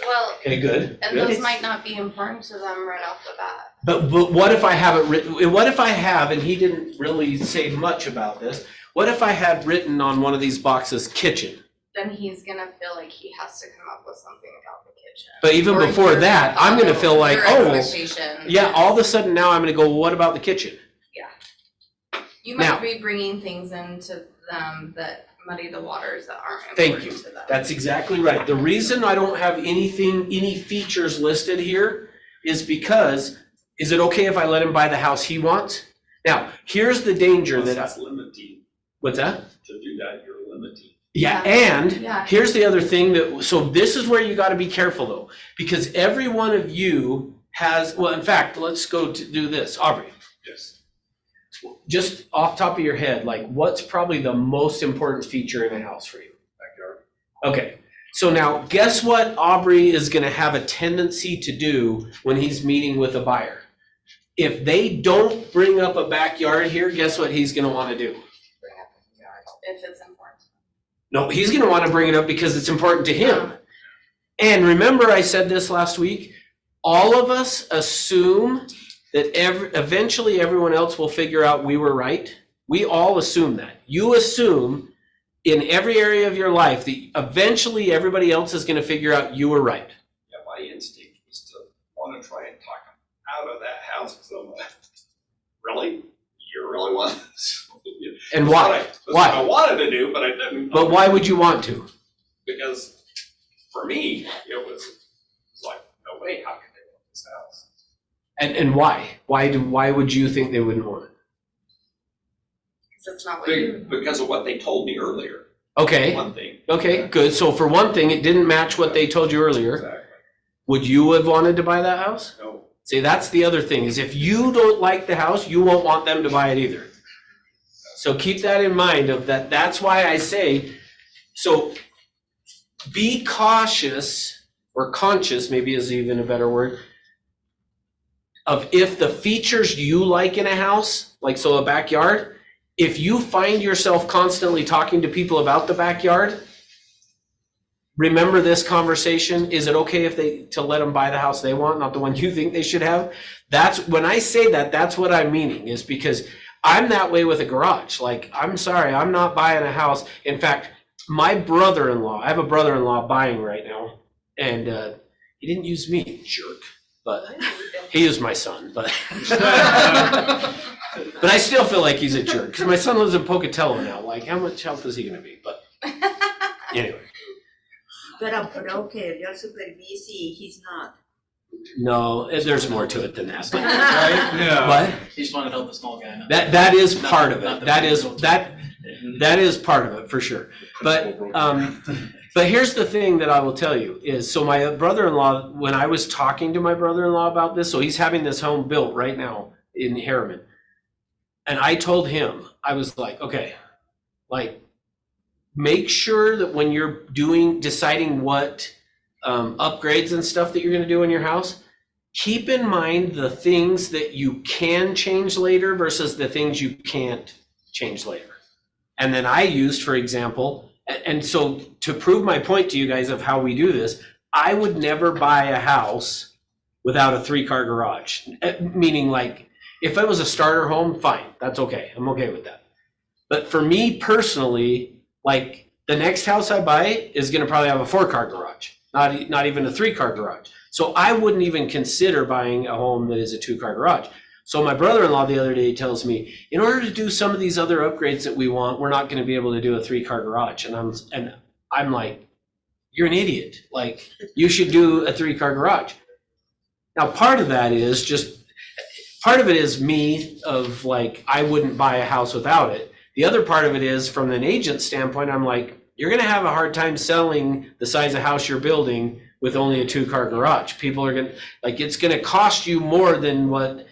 S2: Well,
S1: Okay, good.
S2: and
S1: good.
S2: those might not be important to them right off the bat.
S1: But what if I have it written, what if I have, and he didn't really say much about this, what if I had written on one of these boxes, kitchen?
S2: Then he's gonna feel like he has to come up with something about the kitchen.
S1: But even
S2: Or
S1: before
S2: your-
S1: that, I'm gonna feel like,
S2: your
S1: oh,
S2: expectation
S1: yeah,
S2: is-
S1: all of a sudden now I'm gonna go, well, what about the kitchen?
S2: You
S1: now-
S2: might be bringing things into them that muddy the waters that aren't
S1: Thank
S2: important to them.
S1: That's exactly right. The reason I don't have any features listed here is because, is it okay if I let him buy the house he wants? Now, here's the danger
S7: Plus,
S1: that,
S7: that's limiting.
S1: what's that?
S7: To do that, you're limiting.
S1: Yeah,
S2: Yeah.
S1: and
S2: Yeah.
S1: here's the other thing that, so this is where you gotta be careful though, because every one of you has, well, in fact, let's go to do this. Aubrey,
S5: Yes.
S1: just off top of your head, like what's probably the most important feature in a house for you?
S5: Backyard.
S1: Okay, so now guess what Aubrey is gonna have a tendency to do when he's meeting with a buyer? If they don't bring up a backyard here, guess what he's gonna wanna do?
S2: Bring up the yard if it's important.
S1: No, he's gonna wanna bring it up because it's important to him. And remember I said this last week, all of us assume that eventually everyone else will figure out we were right. We all assume that. You assume in every area of your life that eventually everybody else is gonna figure out you were right.
S7: Yeah, my instinct was to want to try and talk him out of that house, because I'm like, really? You really want this?
S1: And
S7: That's
S1: why?
S7: what that's
S1: Why?
S7: what I wanted to do, but I didn't.
S1: But why would you want to?
S7: Because for me, it was like, no way, how can they want this house?
S1: And why? Why would you think they wouldn't want it?
S2: Because it's not what you.
S7: Because of what they told me earlier,
S1: Okay,
S7: one thing.
S1: okay, good. So for one thing, it didn't match what they told you earlier.
S7: Exactly.
S1: Would you have wanted to buy that house?
S7: No.
S1: See, that's the other thing, is if you don't like the house, you won't want them to buy it either. So keep that in mind of that. That's why I say, so be cautious, or conscious, maybe is even a better word, of if the features you like in a house, like so a backyard, if you find yourself constantly talking to people about the backyard, remember this conversation. Is it okay if to let them buy the house they want, not the one you think they should have? That's when I say that, that's what I'm meaning, is because I'm that way with a garage. Like, I'm sorry, I'm not buying a house. In fact, my brother-in-law, I have a brother-in-law buying right now, and he didn't use me, jerk, but he used my son, but but I still feel like he's a jerk, because my son lives in Pocatello now. Like, how much help is he gonna be? But anyway.
S3: But a broker, you're super busy, he's not.
S1: No, there's more to it than that. But,
S5: Yeah.
S1: but
S6: He just wanted to help the small guy. not-
S1: that is
S6: not-
S1: part of
S6: not
S1: it.
S6: the
S1: That
S6: big
S1: is
S6: deal.
S1: that is part of it for sure. But but here's the thing that I will tell you is, so my brother-in-law, when I was talking to my brother-in-law about this, so he's having this home built right now in Harriman, and I told him, I was like, okay, like, make sure that when you're deciding what upgrades and stuff that you're gonna do in your house, keep in mind the things that you can change later versus the things you can't change later. And then I used, for example, and so to prove my point to you guys of how we do this, I would never buy a house without a 3-car garage. Meaning, like, if it was a starter home, fine, that's okay, I'm okay with that. But for me personally, like, the next house I buy is gonna probably have a 4-car garage, not even a 3-car garage. So I wouldn't even consider buying a home that is a 2-car garage. So my brother-in-law the other day tells me, in order to do some of these other upgrades that we want, we're not gonna be able to do a 3-car garage. And I'm like, you're an idiot. Like, you should do a 3-car garage. Now, part of that is part of it is me of like, I wouldn't buy a house without it. The other part of it is from an agent standpoint, I'm like, you're gonna have a hard time selling the size of house you're building with only a 2-car garage. People are gonna, like, it's gonna cost you more than what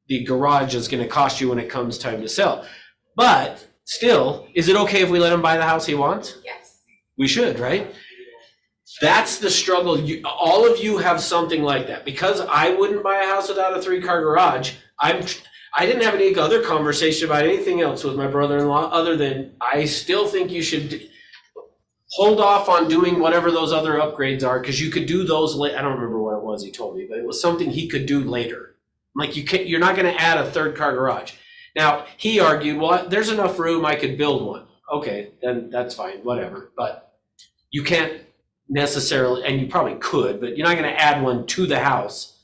S1: the garage is gonna cost you when it comes time to sell. But still, is it okay if we let him buy the house he wants?
S2: Yes.
S1: We should, right? That's the struggle. All of you have something like that. Because I wouldn't buy a house without a 3-car garage, I didn't have any other conversation about anything else with my brother-in-law other than I still think you should. hold off on doing whatever those other upgrades are, because you could do those I don't remember what it was he told me, but it was something he could do later. Like you're not gonna add a third car garage. Now, he argued, well, there's enough room, I could build one. Okay, then that's fine, whatever, but you can't necessarily, and you probably could, but you're not gonna add one to the house.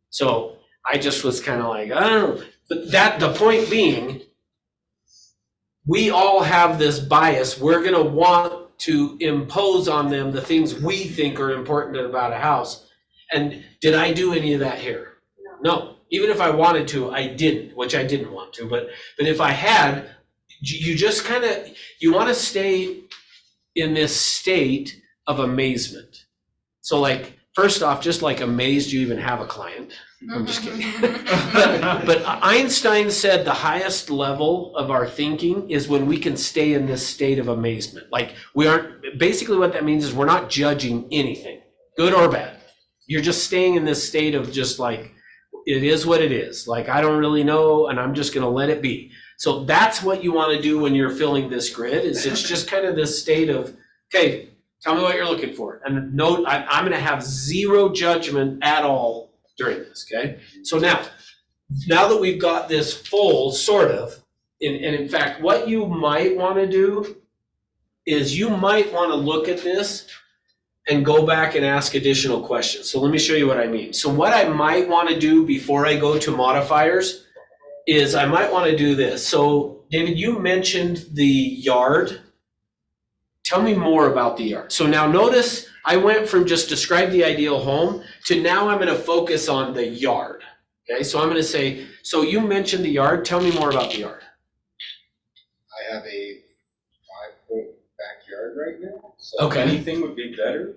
S1: So I just was kind of like, I don't know, but the point being, we all have this bias. We're gonna want to impose on them the things we think are important about a house. And did I do any of that here? No. Even if I wanted to, I didn't, which I didn't want to. But if I had, you just kind of, you want to stay in this state of amazement. So like, first off, just like amazed you even have a client. I'm just kidding. But Einstein said the highest level of our thinking is when we can stay in this state of amazement. Like we aren't, basically what that means is we're not judging anything, good or bad. You're just staying in this state of just like, it is what it is. Like, I don't really know, and I'm just gonna let it be. So that's what you wanna do when you're filling this grid, is it's just kind of this state of, okay, tell me what you're looking for. And note, I'm gonna have zero judgment at all during this, okay? So now that we've got this full, sort of, and in fact, what you might wanna do is you might wanna look at this and go back and ask additional questions. So let me show you what I mean. So what I might want to do before I go to modifiers is I might want to do this. So David, you mentioned the yard. Tell me more about the yard. So now notice I went from just describe the ideal home to now I'm going to focus on the yard. Okay, so I'm going to say, so you mentioned the yard. Tell me more about the yard.
S4: I have a 5-foot backyard right now, so
S1: Okay.
S4: anything would be better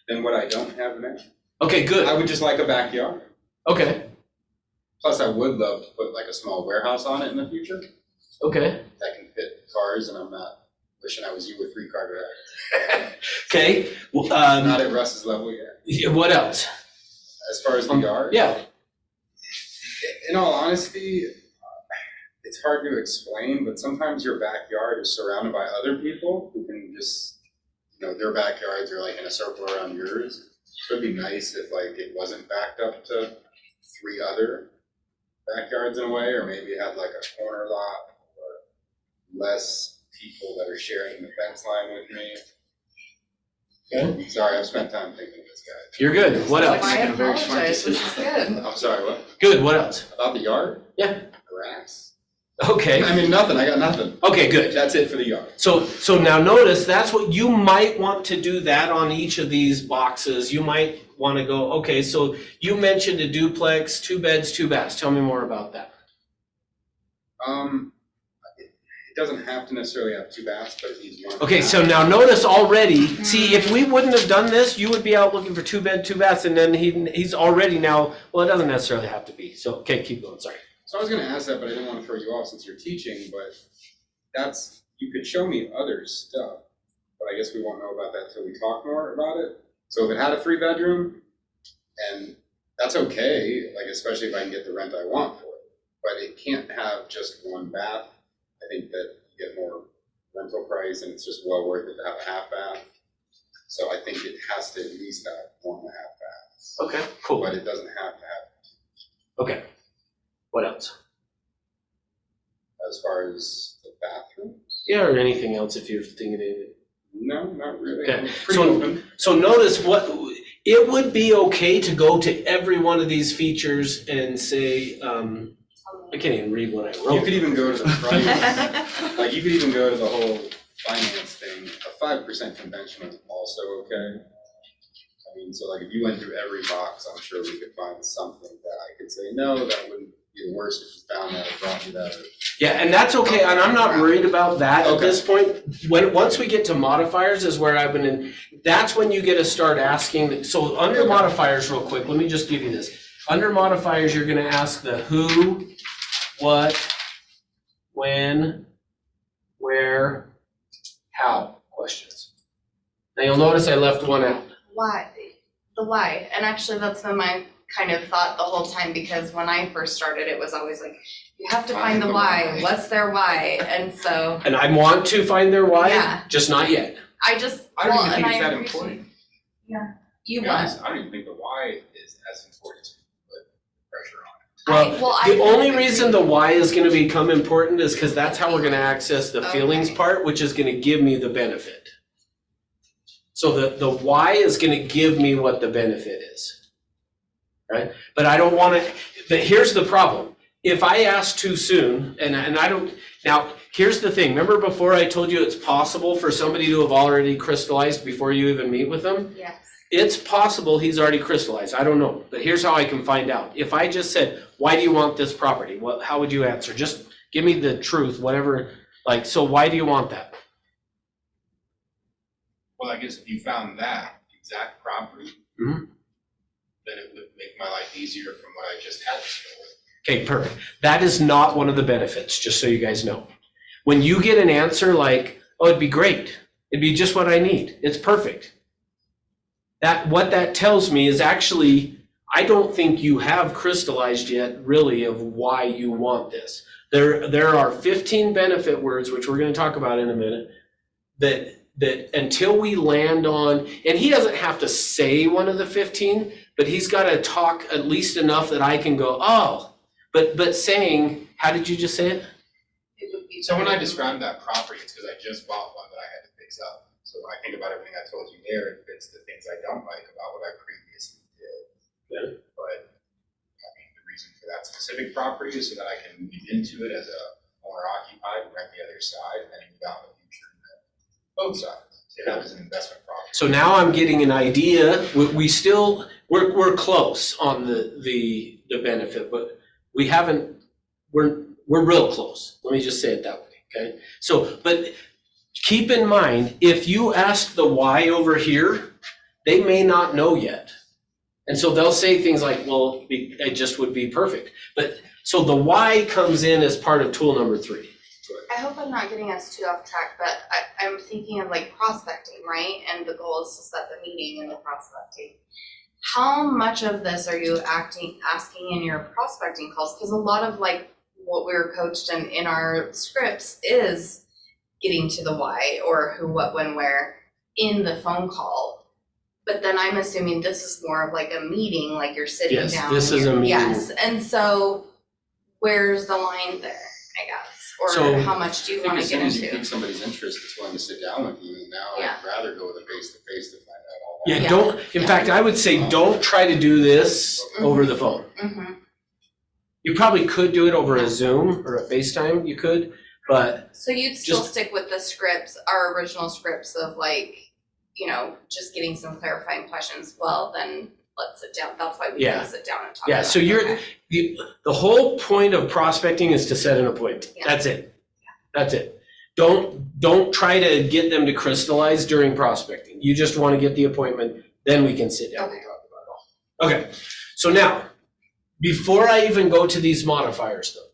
S4: than what I don't have now.
S1: Okay, good.
S4: I would just like a backyard.
S1: Okay,
S4: Plus, I would love to put like a small warehouse on it in the future
S1: okay,
S4: that can fit cars, and I'm not wishing I was you with 3-car garage.
S1: okay.
S4: Not at Russ's level yet.
S1: What else?
S4: As far as the yard,
S1: Yeah.
S4: in all honesty, it's hard to explain, but sometimes your backyard is surrounded by other people who can just, their backyards are like in a circle around yours. So it'd be nice if like it wasn't backed up to 3 other backyards in a way, or maybe it had like a corner lot or less people that are sharing the fence line with me.
S1: Okay.
S4: Sorry, I've spent time thinking of this guy.
S1: You're good. What else?
S2: I apologize, this is good.
S4: I'm sorry, what?
S1: Good. What else?
S4: About the yard?
S1: Yeah.
S4: Grass.
S1: Okay.
S4: I mean, nothing, I got nothing.
S1: Okay, good.
S4: That's it for the yard.
S1: So now notice that's what you might want to do that on each of these boxes. You might want to go, okay, so you mentioned a duplex, 2 beds, 2 baths. Tell me more about that.
S4: It doesn't have to necessarily have 2 baths, but it needs 1.
S1: Okay,
S4: bath.
S1: so now notice already, see, if we wouldn't have done this, you would be out looking for 2 bed, 2 baths, and then he's already now, well, it doesn't necessarily have to be. So, okay, keep going, sorry.
S4: So I was gonna ask that, but I didn't wanna throw you off since you're teaching, but you could show me other stuff, but I guess we won't know about that till we talk more about it. So if it had a 3-bedroom, and that's okay, like especially if I can get the rent I want for it, but it can't have just 1 bath. I think that you get more rental price and it's just well worth it to have a half bath. So I think it has to at least have 1.5 baths,
S1: Okay, cool.
S4: but it doesn't have to have.
S1: Okay. What else?
S4: As far as the bathrooms,
S1: Yeah, or anything else if you're thinking of it.
S4: no, not really.
S1: Okay,
S4: I'm pretty
S1: so-
S4: open.
S1: So notice it would be okay to go to every one of these features and say, I can't even read what I
S4: You
S1: wrote.
S4: could even go to the price, like you could even go to the whole finance thing. A 5% convention is also okay. I mean, so like if you went through every box, I'm sure we could find something that I could say, no, that wouldn't be the worst if you found that or brought you that.
S1: Yeah, and that's okay, and I'm not worried about that at
S4: Okay.
S1: this point. Once we get to modifiers is where I've been in, that's when you get to start asking, so under modifiers real quick, let me just give you this. Under modifiers, you're gonna ask the who, what, when, where, how questions. Now you'll notice I left one out.
S2: Why? The why. And actually, that's been my kind of thought the whole time, because when I first started, it was always like, you have to find the why. What's their why? And so
S1: And I want to find their why,
S2: Yeah.
S1: just not yet.
S2: I just
S4: I don't
S2: Well,
S4: even think
S2: and
S4: it's
S2: I
S4: that
S2: appreciate-
S4: important.
S2: You
S4: To be
S2: what?
S4: honest, I don't even think the why is as important to put pressure on it.
S1: Well, the only reason the why is gonna become important is because that's how we're gonna access the feelings
S2: Okay.
S1: part, which is gonna give me the benefit. So the why is gonna give me what the benefit is. Right? But I don't wanna, but here's the problem. If I ask too soon, and I don't, now, here's the thing. Remember before I told you it's possible for somebody to have already crystallized before you even meet with them?
S2: Yes.
S1: It's possible he's already crystallized, I don't know, but here's how I can find out. If I just said, why do you want this property? How would you answer? Just give me the truth, whatever, like, so why do you want that?
S4: Well, I guess if you found that exact property,
S1: Mhm.
S4: then it would make my life easier from what I just had to deal with.
S1: Okay, perfect. That is not one of the benefits, just so you guys know. When you get an answer like, oh, it'd be great, it'd be just what I need, it's perfect. What that tells me is actually, I don't think you have crystallized yet really of why you want this. There are 15 benefit words, which we're gonna talk about in a minute, that until we land on, and he doesn't have to say one of the 15, but he's gotta talk at least enough that I can go, oh, but saying, how did you just say it?
S2: It would be
S4: So when I
S2: better.
S4: described that property, it's because I just bought one that I had to fix up. So when I think about everything I told you there, it fits the things I don't like about what I previously did.
S1: Yeah.
S4: But, I mean, the reason for that specific property is so that I can move into it as a owner occupied, rent the other side, and then move out in the future and rent both sides. So that is an investment property.
S1: So now I'm getting an idea, we're close on the benefit, but we haven't, we're real close. Let me just say it that way, okay? So, but keep in mind, if you ask the why over here, they may not know yet. And so they'll say things like, well, it just would be perfect. But, so the why comes in as part of tool number 3.
S2: I hope I'm not getting us too off track, but I'm thinking of like prospecting, right? And the goal is to set the meeting and the prospecting. How much of this are you asking in your prospecting calls? Because a lot of like what we were coached in our scripts is getting to the why or who, what, when, where in the phone call. But then I'm assuming this is more of like a meeting, like you're sitting
S1: Yes,
S2: down.
S1: this is a meeting.
S2: Yes, and so where's the line there, I guess?
S1: So-
S2: Or how much do
S4: I
S2: you
S4: think
S2: wanna
S4: as
S2: get
S4: soon as you
S2: into?
S4: pique somebody's interest, it's willing to sit down with you, and now
S2: Yeah.
S4: I'd rather go with a face-to-face to find out all that.
S1: Yeah,
S2: Yeah.
S1: don't, in fact, I would say don't try to do this over the phone.
S2: Mm-hmm.
S1: You probably could do it over a Zoom or a FaceTime, you could, but
S2: So you'd still
S1: Just-
S2: stick with the scripts, our original scripts of like, you know, just getting some clarifying questions. Well, then let's sit down. That's why we
S1: Yeah.
S2: can sit down and talk.
S1: Yeah,
S2: about
S1: so
S2: it.
S1: you're-
S2: Okay.
S1: the whole point of prospecting is to set an appointment.
S2: Yeah.
S1: That's it. That's it. Don't try to get them to crystallize during prospecting. You just want to get the appointment, then we can sit down and
S2: Okay.
S1: talk about it all. Okay, so now, before I even go to these modifiers though,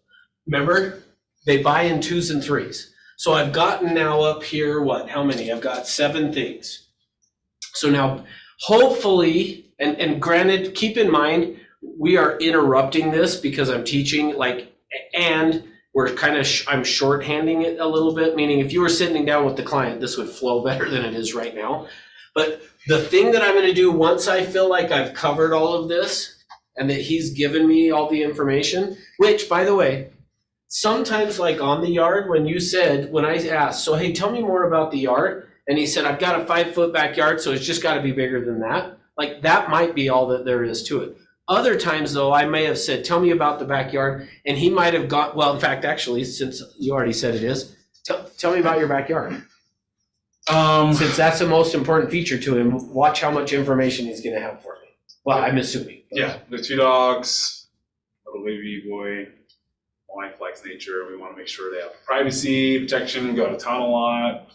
S1: remember, they buy in 2s and 3s. So I've gotten now up here, what, how many? I've got 7 things. So now, hopefully, and granted, keep in mind, we are interrupting this because I'm teaching, like, and we're kind of, I'm shorthanding it a little bit, meaning if you were sitting down with the client, this would flow better than it is right now. But the thing that I'm gonna do once I feel like I've covered all of this and that he's given me all the information, which, by the way, sometimes like on the yard, when I asked, so hey, tell me more about the yard, and he said, I've got a 5-foot backyard, so it's just gotta be bigger than that. Like, that might be all that there is to it. Other times though, I may have said, tell me about the backyard, and he might have got, well, in fact, actually, since you already said it is, tell me about your backyard. Since that's the most important feature to him, watch how much information he's gonna have for me. Well, I'm assuming.
S5: Yeah, the 2 dogs, little baby boy. My wife likes nature. We want to make sure they have privacy, protection. We go out of town a lot.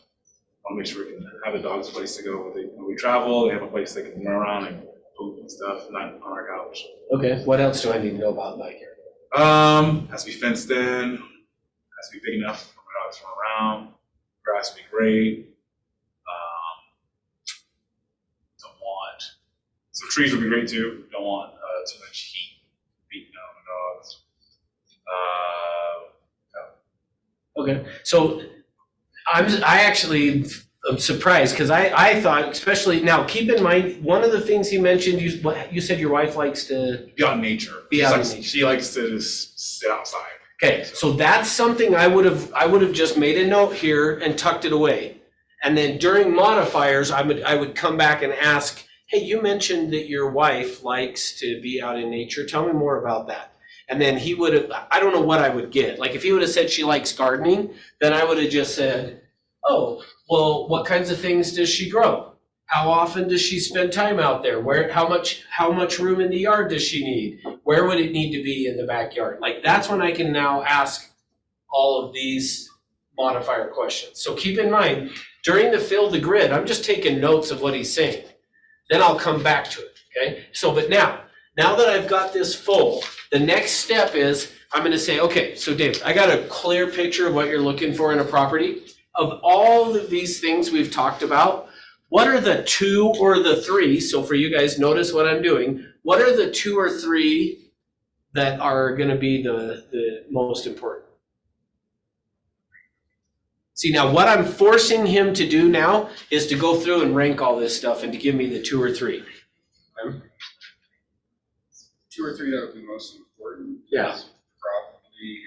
S5: Want to make sure we can have the dogs a place to go when we travel. They have a place they can run around and poop and stuff, not on our couch.
S1: Okay, what else do I need to know about the backyard?
S5: Has to be fenced in. Has to be big enough for my dogs to run around. Grass would be great. Don't want some trees would be great too. Don't want too much heat beating on the dogs.
S1: Okay, so I actually I'm surprised, because I thought, especially, now, keep in mind, one of the things he mentioned, you said your wife likes to,
S5: Be out in nature.
S1: Be out in nature.
S5: She likes to just sit outside.
S1: okay, so that's something I would have just made a note here and tucked it away. And then during modifiers, I would come back and ask, hey, you mentioned that your wife likes to be out in nature. Tell me more about that. And then he would have, I don't know what I would get. Like if he would have said she likes gardening, then I would have just said, oh, well, what kinds of things does she grow? How often does she spend time out there? How much room in the yard does she need? Where would it need to be in the backyard? Like that's when I can now ask all of these modifier questions. So keep in mind, during the fill the grid, I'm just taking notes of what he's saying. Then I'll come back to it, okay? So, but now that I've got this full, the next step is I'm gonna say, okay, so Dave, I got a clear picture of what you're looking for in a property. Of all of these things we've talked about, what are the 2 or the 3? So for you guys, notice what I'm doing. What are the 2 or 3 that are gonna be the most important? See, now what I'm forcing him to do now is to go through and rank all this stuff and to give me the 2 or 3.
S4: 2 or 3 that would be most important.
S1: Yeah.
S4: is Probably,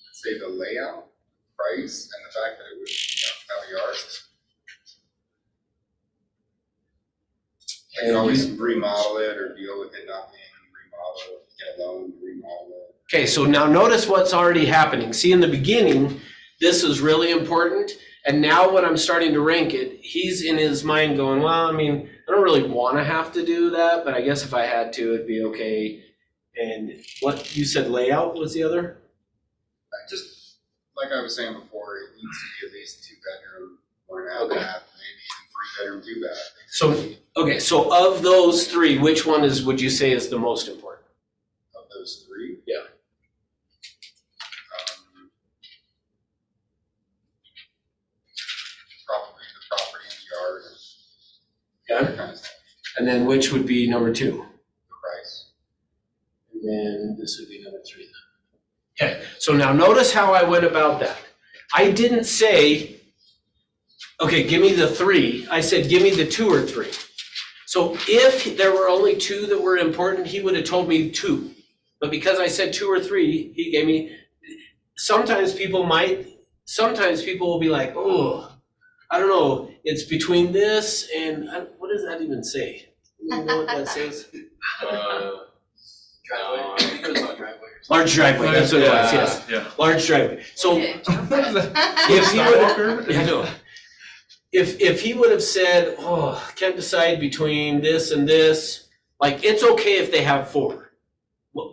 S4: let's say the layout, price, and the fact that it would, have a yard. You can always remodel it or deal with it not being remodeled, get a loan to remodel it.
S1: Okay, so now notice what's already happening. See, in the beginning, this was really important. And now when I'm starting to rank it, he's in his mind going, well, I mean, I don't really want to have to do that, but I guess if I had to, it'd be okay. And what you said, layout was the other?
S4: Just like I was saying before, it needs to be at least 2-bedroom, 1.5
S1: Okay.
S4: bath, maybe even 3-bedroom, 2 bath.
S1: So, okay, so of those 3, which one would you say is the most important?
S4: Of those 3?
S1: Yeah.
S4: Probably the property and the yard,
S1: Yeah.
S4: that kind of stuff,
S1: And then which would be number 2?
S4: the price.
S1: And then this would be number 3 then. Okay, so now notice how I went about that. I didn't say, okay, give me the 3. I said, give me the 2 or 3. So if there were only 2 that were important, he would have told me 2. But because I said 2 or 3, he gave me, sometimes people will be like, oh, I don't know, it's between this and, what does that even say? You know what that says?
S6: Driveway, I think it was on driveway or something.
S1: Large driveway, that's what it was, yes.
S5: Yeah.
S1: Large driveway. So
S2: Okay.
S1: if he would, I know. If he would have said, oh, I can't decide between this and this, like, it's okay if they have 4.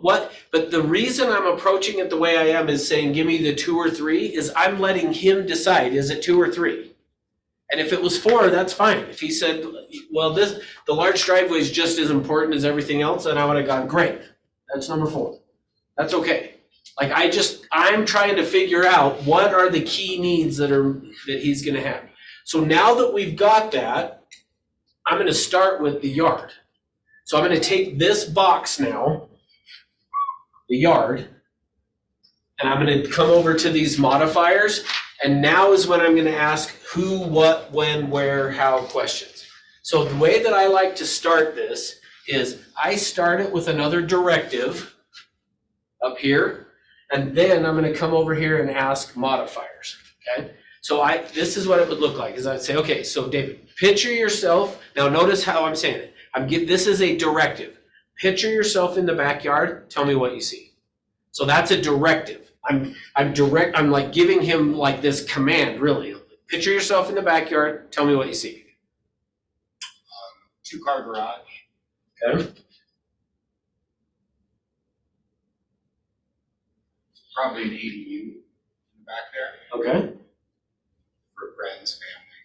S1: But the reason I'm approaching it the way I am is saying, give me the 2 or 3, is I'm letting him decide, is it 2 or 3? And if it was 4, that's fine. If he said, well, the large driveway is just as important as everything else, then I would have gone, great, that's number 4. That's okay. Like I'm trying to figure out what are the key needs that he's gonna have. So now that we've got that, I'm gonna start with the yard. So I'm gonna take this box now, the yard, and I'm gonna come over to these modifiers, and now is when I'm gonna ask who, what, when, where, how questions. So the way that I like to start this is I start it with another directive up here, and then I'm gonna come over here and ask modifiers, okay? So this is what it would look like, is I'd say, okay, so David, picture yourself, now notice how I'm saying it. This is a directive. Picture yourself in the backyard, tell me what you see. So that's a directive. I'm like giving him like this command, really. Picture yourself in the backyard, tell me what you see.
S4: 2-car garage.
S1: Okay?
S4: Probably an ADU in the back there
S1: Okay?
S4: for friends, family,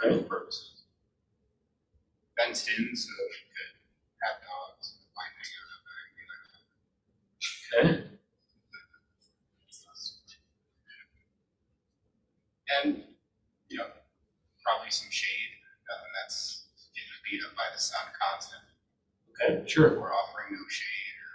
S4: rental purposes. Fenced in so that you could have dogs, find things out of
S1: Okay?
S4: and, probably some shade, nothing that's getting beat up by the sun constantly.
S1: Okay, sure.
S4: We're offering no shade or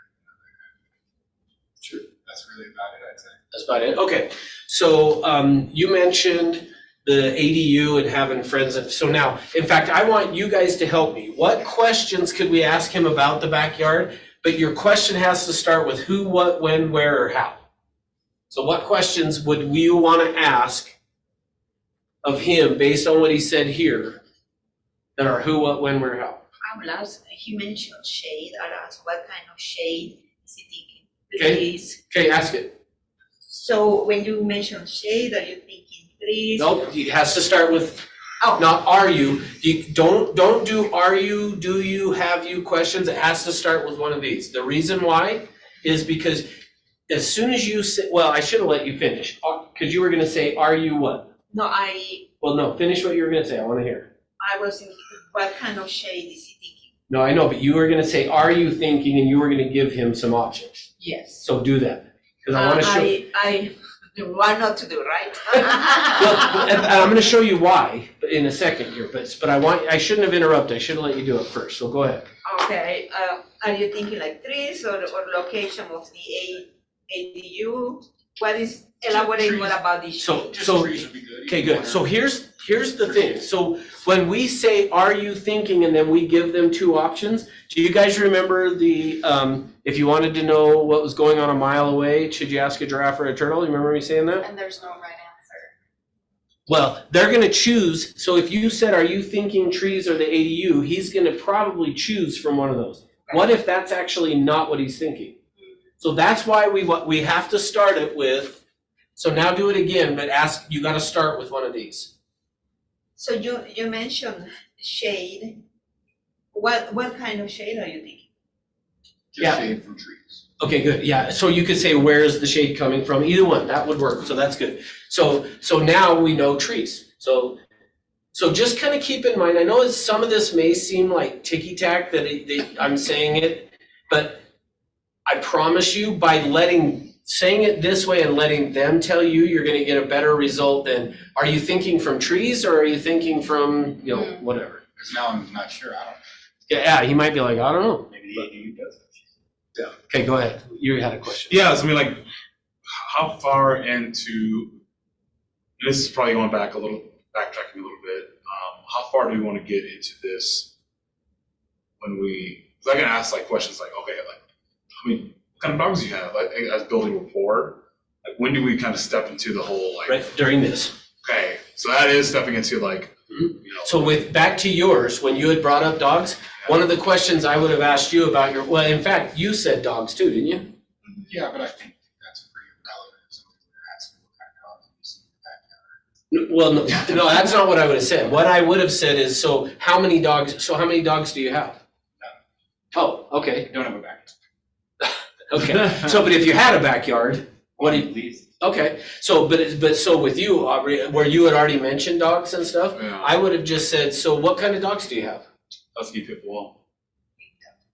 S1: Sure.
S4: that That's really about it, I'd say.
S1: That's about it. Okay. So you mentioned the ADU and having friends. And so now, in fact, I want you guys to help me. What questions could we ask him about the backyard? But your question has to start with who, what, when, where, or how. So what questions would you want to ask of him based on what he said here that are who, what, when, where, how?
S3: I will ask, he mentioned shade, I'll ask what kind of shade is he thinking?
S1: Okay.
S3: Trees.
S1: Okay, ask it.
S3: So when you mention shade, are you thinking trees?
S1: Nope, he has to start with
S3: Oh.
S1: not are you. Don't do are you, do you, have you questions. It has to start with one of these. The reason why is because as soon as you say, well, I should have let you finish, because you were gonna say, are you what?
S3: No,
S1: Well, no, finish what you were gonna say. I wanna hear.
S3: I was thinking, what kind of shade is he thinking?
S1: No, I know, but you were gonna say, are you thinking, and you were gonna give him some options.
S3: Yes.
S1: So do that, because I wanna show.
S3: I want not to do, right?
S1: Well, and I'm gonna show you why in a second here, but I shouldn't have interrupted. I should have let you do it first, so go ahead.
S3: Okay, are you thinking like trees or location of the ADU? What is, elaborate more about this
S1: So,
S3: shade?
S1: so,
S4: Trees would be good.
S1: okay, good. So here's the thing. So when we say, are you thinking, and then we give them two options, do you guys remember the, if you wanted to know what was going on a mile away, should you ask a giraffe or a turtle? You remember me saying that?
S2: And there's no right answer.
S1: Well, they're gonna choose, so if you said, are you thinking trees or the ADU, he's gonna probably choose from one of those. What if that's actually not what he's thinking? So that's why we have to start it with, so now do it again, but ask, you gotta start with one of these.
S3: So you mentioned shade. What kind of shade are you thinking?
S1: Yeah.
S7: Shade from trees.
S1: Okay, good, yeah, so you could say, where is the shade coming from? Either one, that would work, so that's good. So now we know trees. So just kind of keep in mind, I know some of this may seem like ticky-tack that I'm saying it, but I promise you, by saying it this way and letting them tell you, you're gonna get a better result than, are you thinking from trees or are you thinking from, whatever?
S4: Because now I'm not sure, I don't.
S1: Yeah, he might be like, I don't know.
S5: Maybe the ADU does.
S1: Okay, go ahead, you had a question.
S5: Yeah, so I mean, like, how far into, this is probably going backtracking a little bit. How far do we want to get into this when cause I can ask like questions like, okay, like, I mean, what kind of dogs do you have? Like, as building rapport, like, when do we kind of step into the whole, like,
S1: Right, during this.
S5: okay, so that is stepping into like,
S1: Mhm.
S5: you know.
S1: So back to yours, when you had brought up dogs, one of the questions I would have asked you about well, in fact, you said dogs too, didn't you?
S4: Yeah, but I think that's pretty relevant if somebody were to ask me what kind of dogs you see in the backyard.
S1: Well, no, that's not what I would have said. What I would have said is, so how many dogs do you have? Oh, okay,
S4: I don't have a backyard.
S1: okay. So, but if you had a backyard, what do you,
S7: Please.
S1: okay, so, but so with you, Aubrey, where you had already mentioned dogs and stuff,
S5: Yeah,
S1: I would have just said, so what kind of dogs do you have?
S5: husky pit bull.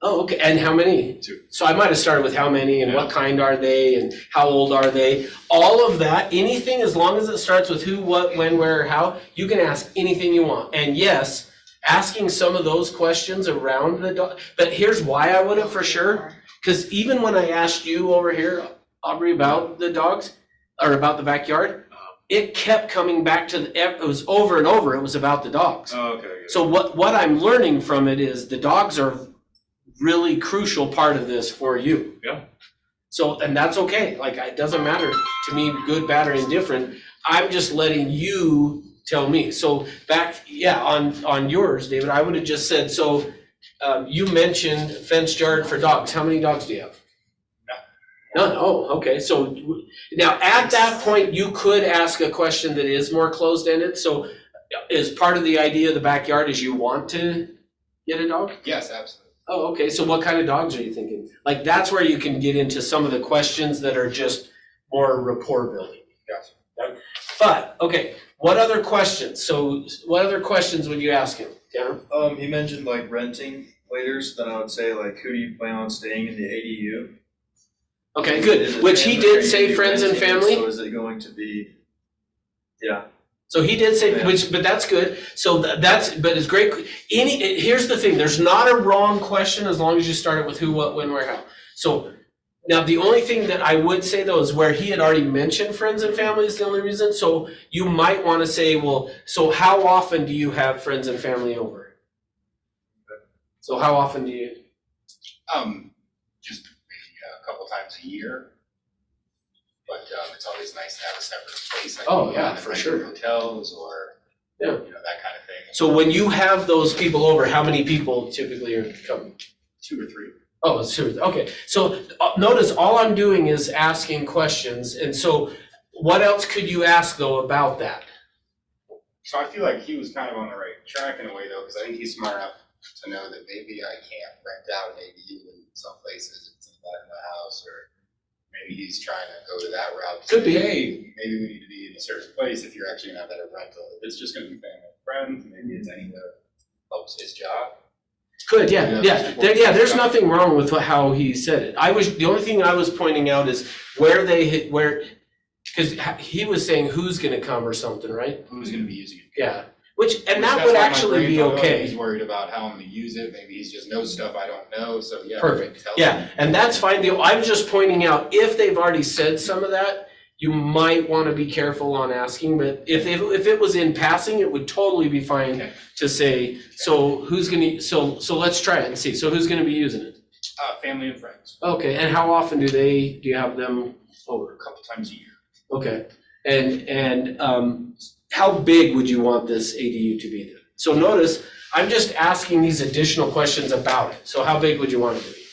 S1: Oh, okay, and how many?
S5: Two.
S1: So I might have started with how many and what kind are they and how old are they? All of that, anything, as long as it starts with who, what, when, where, how, you can ask anything you want. And yes, asking some of those questions around the dog, but here's why I would have for sure. Because even when I asked you over here, Aubrey, about the dogs, or about the backyard, it kept coming back to, it was over and over, it was about the dogs.
S5: Oh, okay. Good.
S1: So what I'm learning from it is the dogs are really crucial part of this for you.
S5: Yeah.
S1: So, and that's okay, like, it doesn't matter to me, good, bad, or indifferent, I'm just letting you tell me. So back, on yours, David, I would have just said, so, you mentioned fenced yard for dogs, how many dogs do you have? None, oh, okay, so, now at that point, you could ask a question that is more closed-ended, so is part of the idea of the backyard is you want to get a dog?
S4: Yes, absolutely.
S1: Oh, okay, so what kind of dogs are you thinking? Like, that's where you can get into some of the questions that are just more rapport building.
S4: Gotcha.
S1: But, okay, what other questions? So what other questions would you ask him, Tanner?
S8: He mentioned like renting later, so then I would say like, who do you plan on staying in the ADU?
S1: Okay,
S8: Is
S1: good,
S8: it
S1: which he
S8: family, or
S1: did
S8: you
S1: say
S8: be
S1: friends and
S8: renting,
S1: family.
S8: So is it going to be, yeah,
S1: So he did say,
S8: Yeah.
S1: but that's good. So but it's great. Here's the thing, there's not a wrong question as long as you start it with who, what, when, where, how. So Now, the only thing that I would say though is where he had already mentioned friends and family is the only reason. So you might want to say, well, so how often do you have friends and family over? So how often do you?
S9: Just maybe a couple times a year. But it's always nice to have a separate place. Like
S1: Oh,
S9: you
S1: yeah,
S9: know,
S1: for
S9: like
S1: sure.
S9: Hotels or,
S1: Yeah.
S9: you know, that kind of thing.
S1: So when you have those people over, how many people typically are coming?
S9: 2 or 3.
S1: Oh, it's two. Okay, so notice all I'm doing is asking questions, and so what else could you ask though about that?
S4: So I feel like he was kind of on the right track in a way though, because I think he's smart enough to know that maybe I can't rent out an ADU in some places, it's in the back of my house, or maybe he's trying to go to that route.
S1: Could be.
S4: Hey, maybe we need to be in a certain place if you're actually gonna have that rental. If it's just gonna be family and friends, maybe it's anything that helps his job.
S1: Good, there's nothing wrong with how he said it. The only thing I was pointing out is where because he was saying who's gonna come or something, right?
S4: Who's gonna be using it?
S1: Yeah, and that
S4: That's
S1: would
S4: why my
S1: actually
S4: brain
S1: be
S4: thought, oh,
S1: okay.
S4: He's worried about how I'm gonna use it, maybe he just knows stuff I don't know, so yeah.
S1: Perfect,
S4: tell
S1: yeah,
S4: him.
S1: and that's fine. I was just pointing out, if they've already said some of that, you might want to be careful on asking, but if it was in passing, it would totally be fine
S4: Okay.
S1: to say, so let's try it and see. So who's gonna be using it?
S4: Family and friends,
S1: Okay, and how often do you have them over?
S4: a couple times a year.
S1: Okay, and how big would you want this ADU to be then? So notice, I'm just asking these additional questions about it. So how big would you want it to be?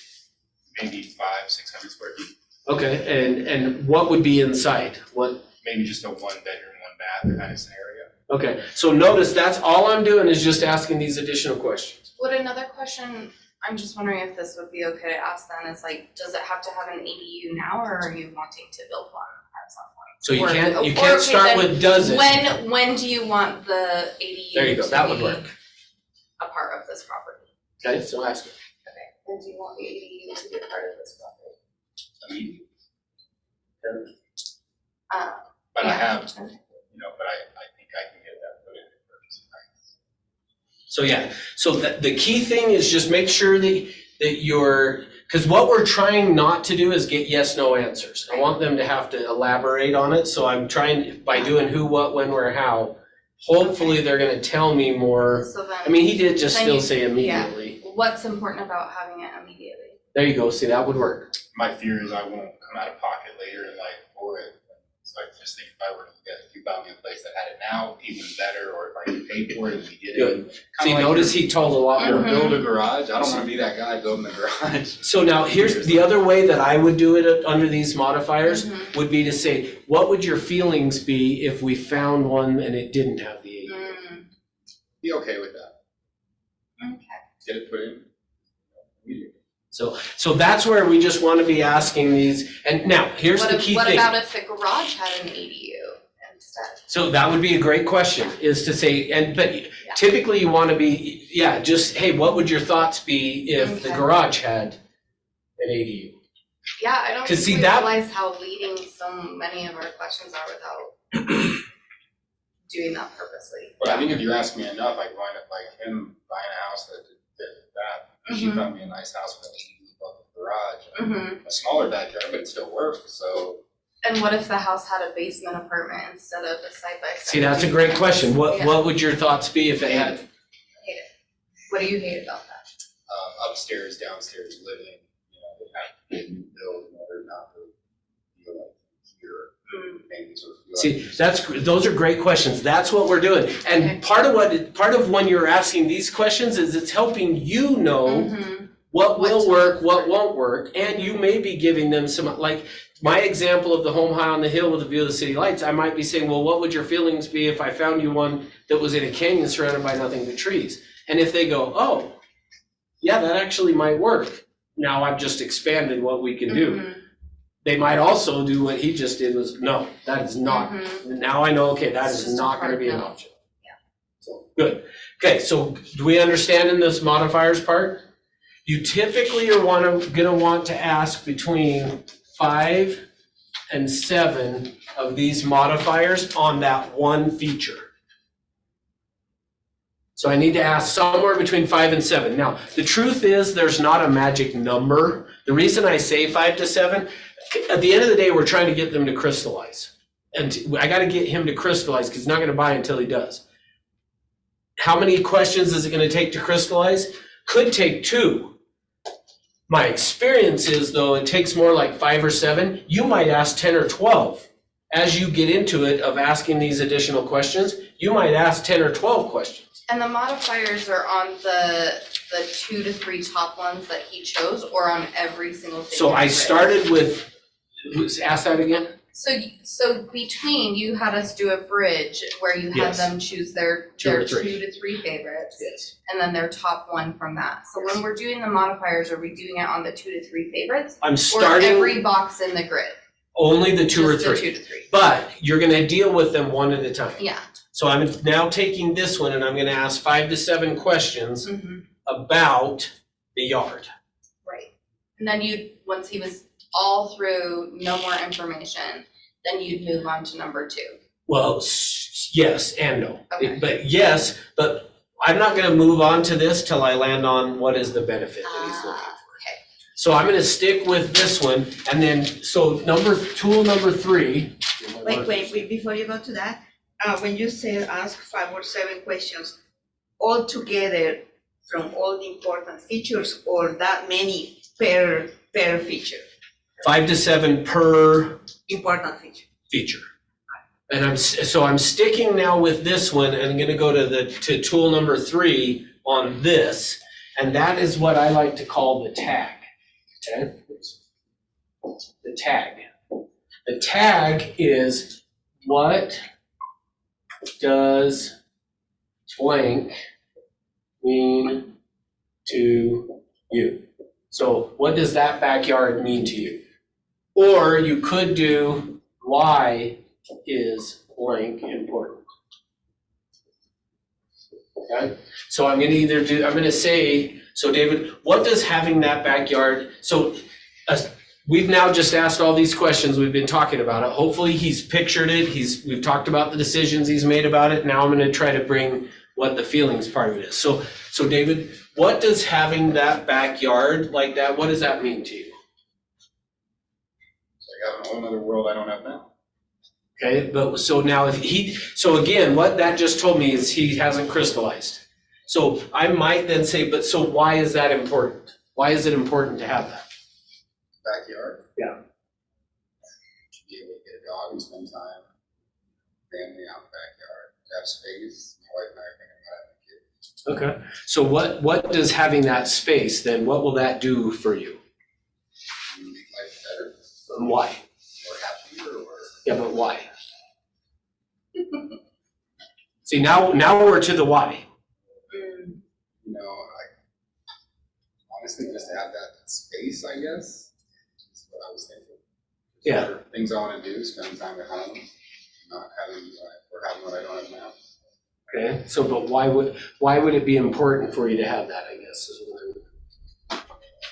S4: Maybe 500-600 square feet,
S1: Okay, and what would be inside?
S4: maybe just a 1 bedroom, 1 bath kind of scenario.
S1: Okay, so notice that's all I'm doing is just asking these additional questions.
S2: Would another question, I'm just wondering if this would be okay to ask then, is like, does it have to have an ADU now, or are you wanting to build one at some point?
S1: So you
S2: Or-
S1: can't
S2: or
S1: start
S2: okay, then
S1: with does it.
S2: When do you want the ADU
S1: There you go,
S2: to
S1: that would
S2: be
S1: work.
S2: a part of this property?
S1: Okay, so ask it.
S2: Okay, when do you want the ADU to be a part of this property?
S4: I mean,
S2: But
S4: I have, but I think I can get that put in the purchase price.
S1: So yeah, so the key thing is just make sure that you're, because what we're trying not to do is get yes, no answers. I want them to have to elaborate on it, so I'm trying, by doing who, what, when, where, how, hopefully they're gonna tell me more.
S2: So then.
S1: I mean, he did just
S2: Then
S1: still
S2: you-
S1: say immediately.
S2: What's important about having it immediately?
S1: There you go, see, that would work.
S4: My fear is I won't come out of pocket later and like, boy, so I just think if I were to get, if you found me a place that had it now, even better, or if I could pay for it and we get it.
S1: Good. See,
S4: Kinda like
S1: notice he told a lot
S4: you're-
S1: more.
S4: Build a garage, I don't wanna be that guy building the garage.
S1: So now, here's the other way that I would do it under these modifiers,
S2: Mhm.
S1: would be to say, what would your feelings be if we found one and it didn't have the ADU?
S4: Be okay with that,
S2: Okay.
S4: get it put in. Immediately.
S1: So that's where we just want to be asking these, and now, here's the key
S2: What
S1: thing.
S2: about if the garage had an ADU instead?
S1: So that would be a great question, is to say, but typically you want to be, just, hey, what would your thoughts be if the
S2: Okay.
S1: garage had an ADU?
S2: Yeah, I don't
S1: 'Cause
S2: think
S1: see,
S2: we
S1: that-
S2: realize how leading so many of our questions are without doing that purposely.
S4: But I think if you ask me enough, I'd wind up like him buying a house that did that. She
S2: Mhm.
S4: found me a nice house with an ADU above the garage,
S2: Mm-hmm.
S4: a smaller backyard, but it still worked, so.
S2: And what if the house had a basement apartment instead of a side by side?
S1: See, that's a great question.
S2: Yeah.
S1: What would your thoughts be if it had?
S2: What do you hate about that?
S4: Upstairs, downstairs living, you know, it had to be a new build in order not to feel like here, things or feel like.
S1: See, those are great questions. That's what we're doing. And
S2: Okay.
S1: part of when you're asking these questions is it's helping you know
S2: Mhm.
S1: what will
S2: What
S1: work,
S2: to
S1: what
S2: look for.
S1: won't work, and you may be giving them some, like, my example of the home high on the hill with a view of the city lights, I might be saying, well, what would your feelings be if I found you one that was in a canyon surrounded by nothing but trees? And if they go, oh, yeah, that actually might work. Now I've just expanded what we can do.
S2: Mhm.
S1: They might also do what he just did was, no, that is not.
S2: Mhm.
S1: Now I know, okay, that
S2: It's
S1: is
S2: just a
S1: not gonna
S2: hard
S1: be an
S2: no.
S1: option. So, good. Okay, so do we understand in this modifiers part? You typically are gonna want to ask between 5 and 7 of these modifiers on that one feature. So I need to ask somewhere between 5 and 7. Now, the truth is, there's not a magic number. The reason I say 5 to 7, at the end of the day, we're trying to get them to crystallize. And I gotta get him to crystallize, because he's not gonna buy until he does. How many questions is it gonna take to crystallize? Could take 2. My experience is, though, it takes more like 5 or 7. You might ask 10 or 12. As you get into it of asking these additional questions, you might ask 10 or 12 questions.
S2: And the modifiers are on the 2 to 3 top ones that he chose, or on every single thing?
S1: So
S2: in the
S1: I
S2: grid?
S1: started with, ask that again?
S2: So between, you had us do a bridge where you had
S1: Yes.
S2: them choose their
S1: 2 or
S2: 2
S1: 3.
S2: to 3 favorites.
S1: Yes.
S2: And then their top one from that. So when we're doing the modifiers, are we doing it on the 2 to 3 favorites?
S1: I'm
S2: Or
S1: starting
S2: every box in the grid?
S1: only the 2 or
S2: Just the
S1: 3.
S2: 2 to 3.
S1: But you're gonna deal with them one at a time.
S2: Yeah.
S1: So I'm now taking this one and I'm gonna ask 5 to 7 questions
S2: Mm-hmm.
S1: about the yard.
S2: Right. And then once he was all through, no more information, then you'd move on to number 2.
S1: Well, yes and no.
S2: Okay.
S1: But yes, but I'm not gonna move on to this till I land on what is the benefit that he's looking for.
S2: Okay.
S1: So I'm gonna stick with this one, and then, so tool number 3.
S3: Wait, before you go to that, when you say ask 5 or 7 questions, all together from all the important features, or that many per feature,
S1: 5 to 7 per
S3: important feature?
S1: feature. And I'm sticking now with this one, and I'm gonna go to tool number 3 on this, and that is what I like to call the tag, okay? The tag. The tag is, what does blank mean to you? So what does that backyard mean to you? Or you could do, why is blank important? Okay, so I'm gonna say, so David, what does having that backyard, so we've now just asked all these questions, we've been talking about it. Hopefully he's pictured it, we've talked about the decisions he's made about it. Now I'm gonna try to bring what the feelings part of it is. So David, what does having that backyard like that, what does that mean to you?
S4: So I got a whole other world I don't have now.
S1: Okay, but so now so again, what that just told me is he hasn't crystallized. So I might then say, but so why is that important? Why is it important to have that?
S4: Backyard.
S1: Yeah.
S4: To be able to get a dog and spend time, family out in the backyard, have space. My wife and I are thinking about having a kid.
S1: Okay, so what does having that space then, what will that do for you?
S4: Make life better,
S1: And why?
S4: or happier, or
S1: Yeah, but why? See, now we're to the why.
S2: Mm.
S4: you know, honestly, just to have that space, I guess, is what I was thinking.
S1: Yeah.
S4: Other things I wanna do, spend time at home, not having, or having what I don't have now.
S1: Okay, so but why would it be important for you to have that, I guess, is what I'm.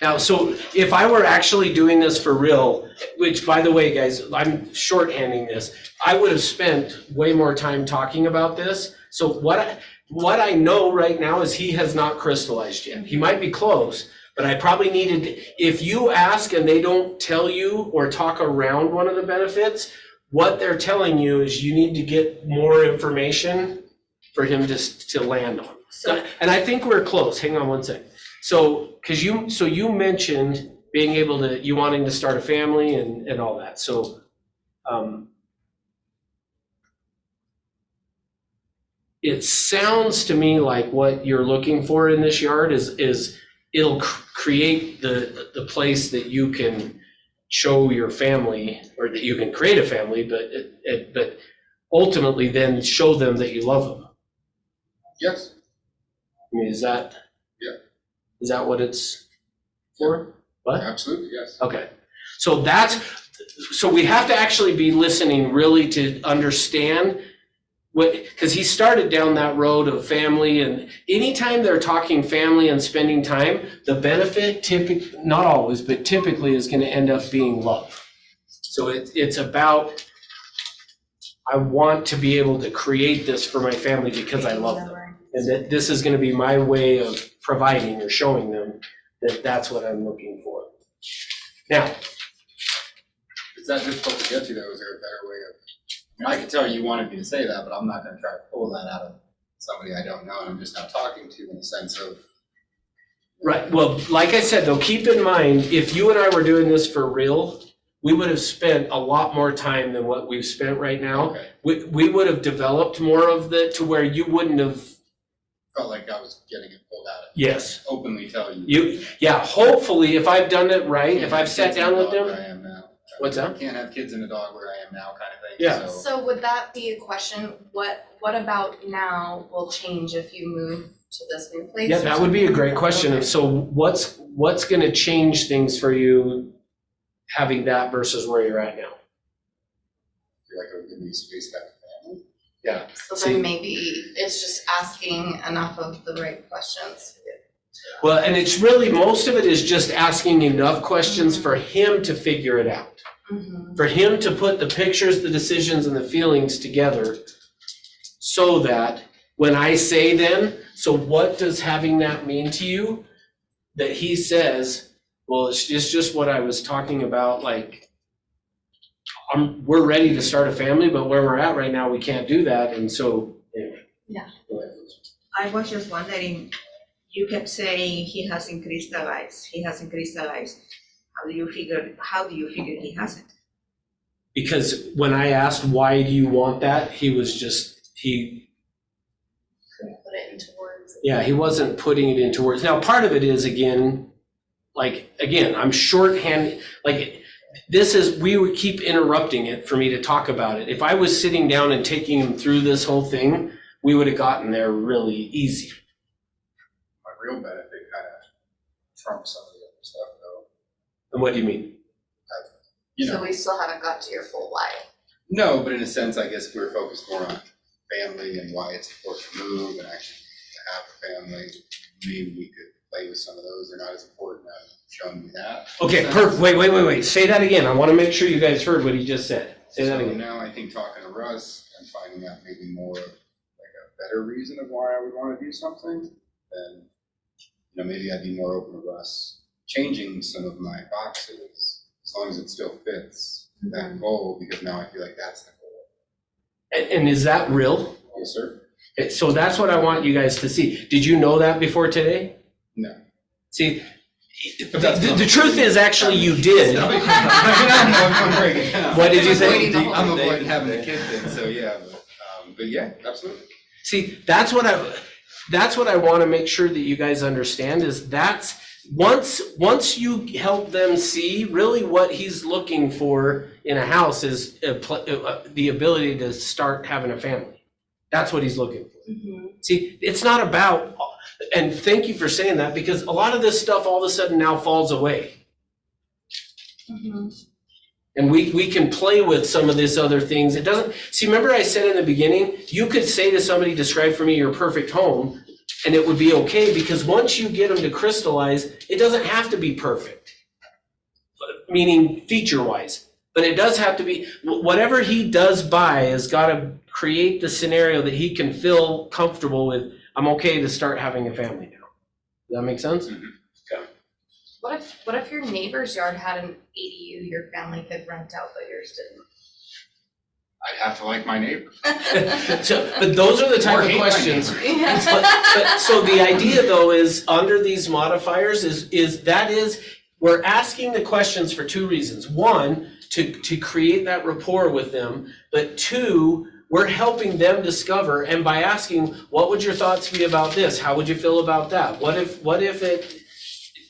S1: Now, so if I were actually doing this for real, which by the way, guys, I'm shorthanding this, I would have spent way more time talking about this. So what I know right now is he has not crystallized yet. He might be close, but I probably needed, if you ask and they don't tell you or talk around one of the benefits, what they're telling you is you need to get more information for him to land on.
S3: So,
S1: And I think we're close. Hang on one second. So, you mentioned being able to, you wanting to start a family and all that. So, it sounds to me like what you're looking for in this yard is it'll create the place that you can show your family, or that you can create a family, but ultimately then show them that you love them.
S4: Yes,
S1: I mean, is that?
S4: Yeah.
S1: Is that what it's for? What?
S4: absolutely, yes.
S1: Okay, so we have to actually be listening really to understand because he started down that road of family, and anytime they're talking family and spending time, the benefit not always, but typically is gonna end up being love. So it's about, I want to be able to create this for my family because I love them. And that this is gonna be my way of providing or showing them that that's what I'm looking for. Now,
S4: Is that difficult to get to though? Is there a better way of, I mean, I can tell you wanted me to say that, but I'm not gonna try to pull that out of somebody I don't know and I'm just not talking to in the sense of,
S1: right, well, like I said, though, keep in mind, if you and I were doing this for real, we would have spent a lot more time than what we've spent right now.
S4: okay,
S1: We would have developed more of the, to where you wouldn't have,
S4: felt like I was getting it pulled out.
S1: yes.
S4: Openly tell you.
S1: Yeah, hopefully, if I've done it right, if I've sat down with
S4: Where
S1: them,
S4: I am now.
S1: What's that?
S4: Can't have kids and a dog where I am now kind of thing,
S1: Yeah.
S4: so.
S2: So would that be a question, what about now will change if you move to this new place?
S1: yeah,
S2: or
S1: that would be a great
S2: something?
S1: question.
S2: Okay.
S1: So what's gonna change things for you having that versus where you're at now?
S4: I feel like it would give me space to have a family.
S1: Yeah.
S2: So
S1: See-
S2: then maybe it's just asking enough of the right questions.
S1: Well, and it's really, most of it is just asking enough questions for him to figure it out.
S2: Mhm.
S1: For him to put the pictures, the decisions, and the feelings together so that when I say then, so what does having that mean to you? That he says, well, it's just what I was talking about, like, we're ready to start a family, but where we're at right now, we can't do that, and so, anyway.
S2: Yeah.
S1: Go ahead.
S3: I was just wondering, you kept saying he hasn't crystallized. How do you figure he hasn't?
S1: Because when I asked, why do you want that, he
S2: Couldn't put it into words.
S1: yeah, he wasn't putting it into words. Now, part of it is, again, I'm shorthand, like, we would keep interrupting it for me to talk about it. If I was sitting down and taking him through this whole thing, we would have gotten there really easy.
S4: My real benefit kind of trumps some of the other stuff though.
S1: And what do you mean?
S4: You
S2: So
S4: know,
S2: we still haven't got to your full why.
S4: no, but in a sense, I guess if we were focused more on family and why it's important to move and actually to have a family, maybe we could play with some of those. They're not as important as showing me that.
S1: Okay, perfect. Wait. Say that again. I want to make sure you guys heard what he just said. Say that
S4: So
S1: again.
S4: now I think talking to Russ and finding out maybe more of like a better reason of why I would want to do something, then, you know, maybe I'd be more open to Russ changing some of my boxes as long as it still fits that goal, because now I feel like that's the goal.
S1: And is that real?
S4: Yes, sir?
S1: So that's what I want you guys to see. Did you know that before today?
S4: No.
S1: See,
S4: But that's
S1: the
S4: fine.
S1: truth is, actually, you did.
S4: I'm breaking down.
S1: What did you say?
S2: Avoiding the whole
S4: I'm
S2: thing.
S4: avoiding having a kid thing, so yeah, but yeah, absolutely.
S1: See, that's what I want to make sure that you guys understand is that's once you help them see really what he's looking for in a house is the ability to start having a family. That's what he's looking for.
S2: Mhm.
S1: See, it's not about, and thank you for saying that, because a lot of this stuff all of a sudden now falls away.
S2: Mhm.
S1: And we can play with some of this other things. It doesn't, see, remember I said in the beginning, you could say to somebody, describe for me your perfect home, and it would be okay, because once you get them to crystallize, it doesn't have to be perfect. Meaning feature-wise, but it does have to be, whatever he does buy has got to create the scenario that he can feel comfortable with, I'm okay to start having a family now. Does that make sense?
S2: What if your neighbor's yard had an ADU your family could rent out, but yours didn't?
S4: I'd have to like my neighbor.
S1: So, but those are the
S4: Or
S1: type of
S4: hate my
S1: questions.
S4: neighbor.
S1: But so the idea though is under these modifiers is we're asking the questions for two reasons. One, to create that rapport with them, but two, we're helping them discover, and by asking, what would your thoughts be about this? How would you feel about that? What if it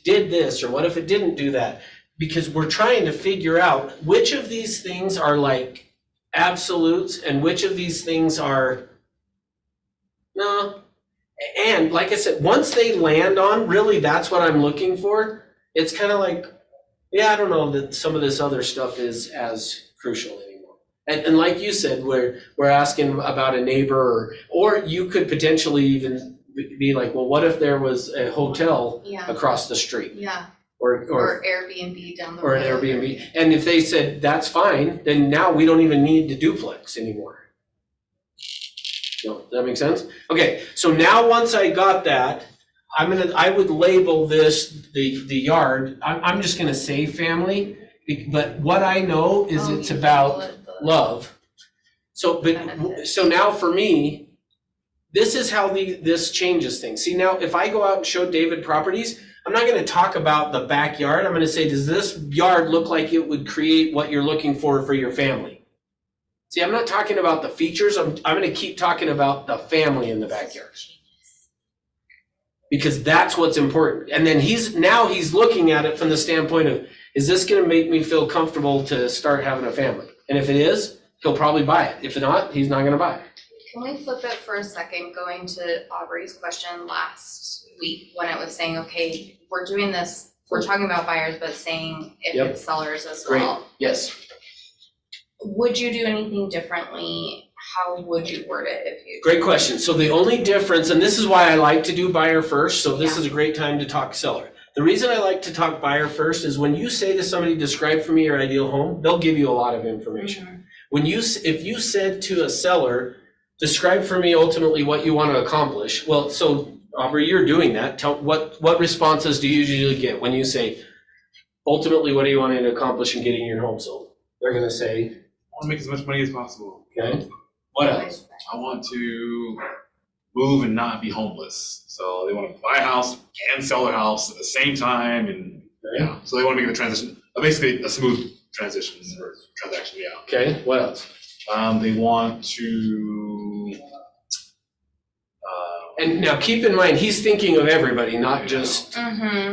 S1: did this, or what if it didn't do that? Because we're trying to figure out which of these things are like absolutes and which of these things are no. And like I said, once they land on, really, that's what I'm looking for. It's kind of like, yeah, I don't know that some of this other stuff is as crucial anymore. And like you said, we're asking about a neighbor, or you could potentially even be like, well, what if there was a hotel
S2: Yeah,
S1: across the street,
S2: yeah,
S1: or
S2: or Airbnb down the
S1: or
S2: road.
S1: an Airbnb? And if they said that's fine, then now we don't even need the duplex anymore. No, does that make sense? Okay, so now once I got that, I would label this, the yard, I'm just gonna say family, but what I know is it's about love. So, so now for me, this is how this changes things. See, now if I go out and show David properties, I'm not gonna talk about the backyard. I'm gonna say, does this yard look like it would create what you're looking for your family? See, I'm not talking about the features. I'm gonna keep talking about the family in the backyard. Because that's what's important. And then he's looking at it from the standpoint of, is this gonna make me feel comfortable to start having a family? And if it is, he'll probably buy it. If not, he's not gonna buy it.
S2: Can we flip it for a second, going to Aubrey's question last week when it was saying, okay, we're doing this, we're talking about buyers, but saying if
S1: Yep.
S2: it's sellers as
S1: Great.
S2: well.
S1: Yes.
S2: Would you do anything differently? How would you word it if you?
S1: Great question. So the only difference, and this is why I like to do buyer first, so this is a great time to talk seller. The reason I like to talk buyer first is when you say to somebody, describe for me your ideal home, they'll give you a lot of information. If you said to a seller, describe for me ultimately what you want to accomplish, well, so Aubrey, you're doing that. Tell what responses do you usually get when you say, ultimately, what do you want to accomplish in getting your home sold? They're gonna say,
S5: I want to make as much money as possible.
S1: okay, what else?
S5: I want to move and not be homeless. So they want to buy a house and sell their house at the same time, and yeah, so they want to make the transition, basically a smooth transition or transaction. Yeah.
S1: Okay, what else?
S5: They want to.
S1: And now keep in mind, he's thinking of everybody, not just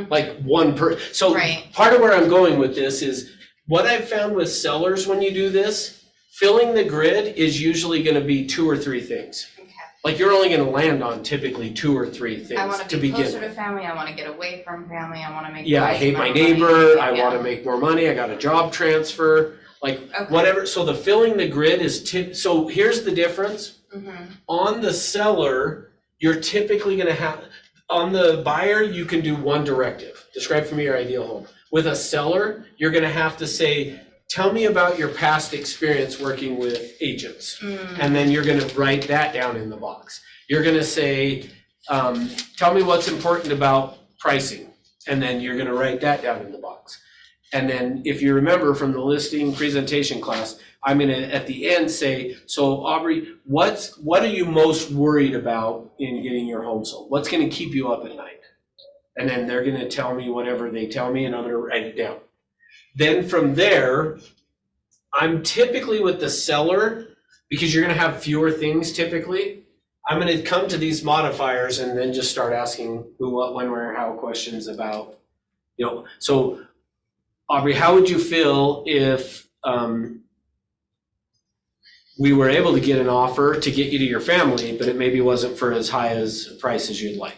S1: like one so
S2: Right.
S1: part of where I'm going with this is what I've found with sellers when you do this, filling the grid is usually gonna be 2 or 3 things.
S2: Okay.
S1: Like you're only gonna land on typically 2 or 3
S2: I
S1: things
S2: wanna
S1: to
S2: be
S1: begin
S2: closer to
S1: with.
S2: family, I wanna get away from family, I wanna make.
S1: Yeah,
S2: the
S1: I
S2: right
S1: hate my
S2: amount of money.
S1: neighbor, I
S2: Yeah.
S1: wanna make more money, I got a job transfer, like
S2: Okay.
S1: whatever. So the filling the grid is so here's the difference. On the seller, you're typically gonna have, on the buyer, you can do one directive. Describe for me your ideal home. With a seller, you're gonna have to say, tell me about your past experience working with agents. And then you're gonna write that down in the box. You're gonna say, tell me what's important about pricing. And then you're gonna write that down in the box. And then if you remember from the listing presentation class, I'm gonna at the end say, so Aubrey, what are you most worried about in getting your home sold? What's gonna keep you up at night? And then they're gonna tell me whatever they tell me and I'm gonna write it down. Then from there, I'm typically with the seller, because you're gonna have fewer things typically, I'm gonna come to these modifiers and then just start asking who, what, when, where, how questions about, so Aubrey, how would you feel if we were able to get an offer to get you to your family, but it maybe wasn't for as high as a price as you'd like?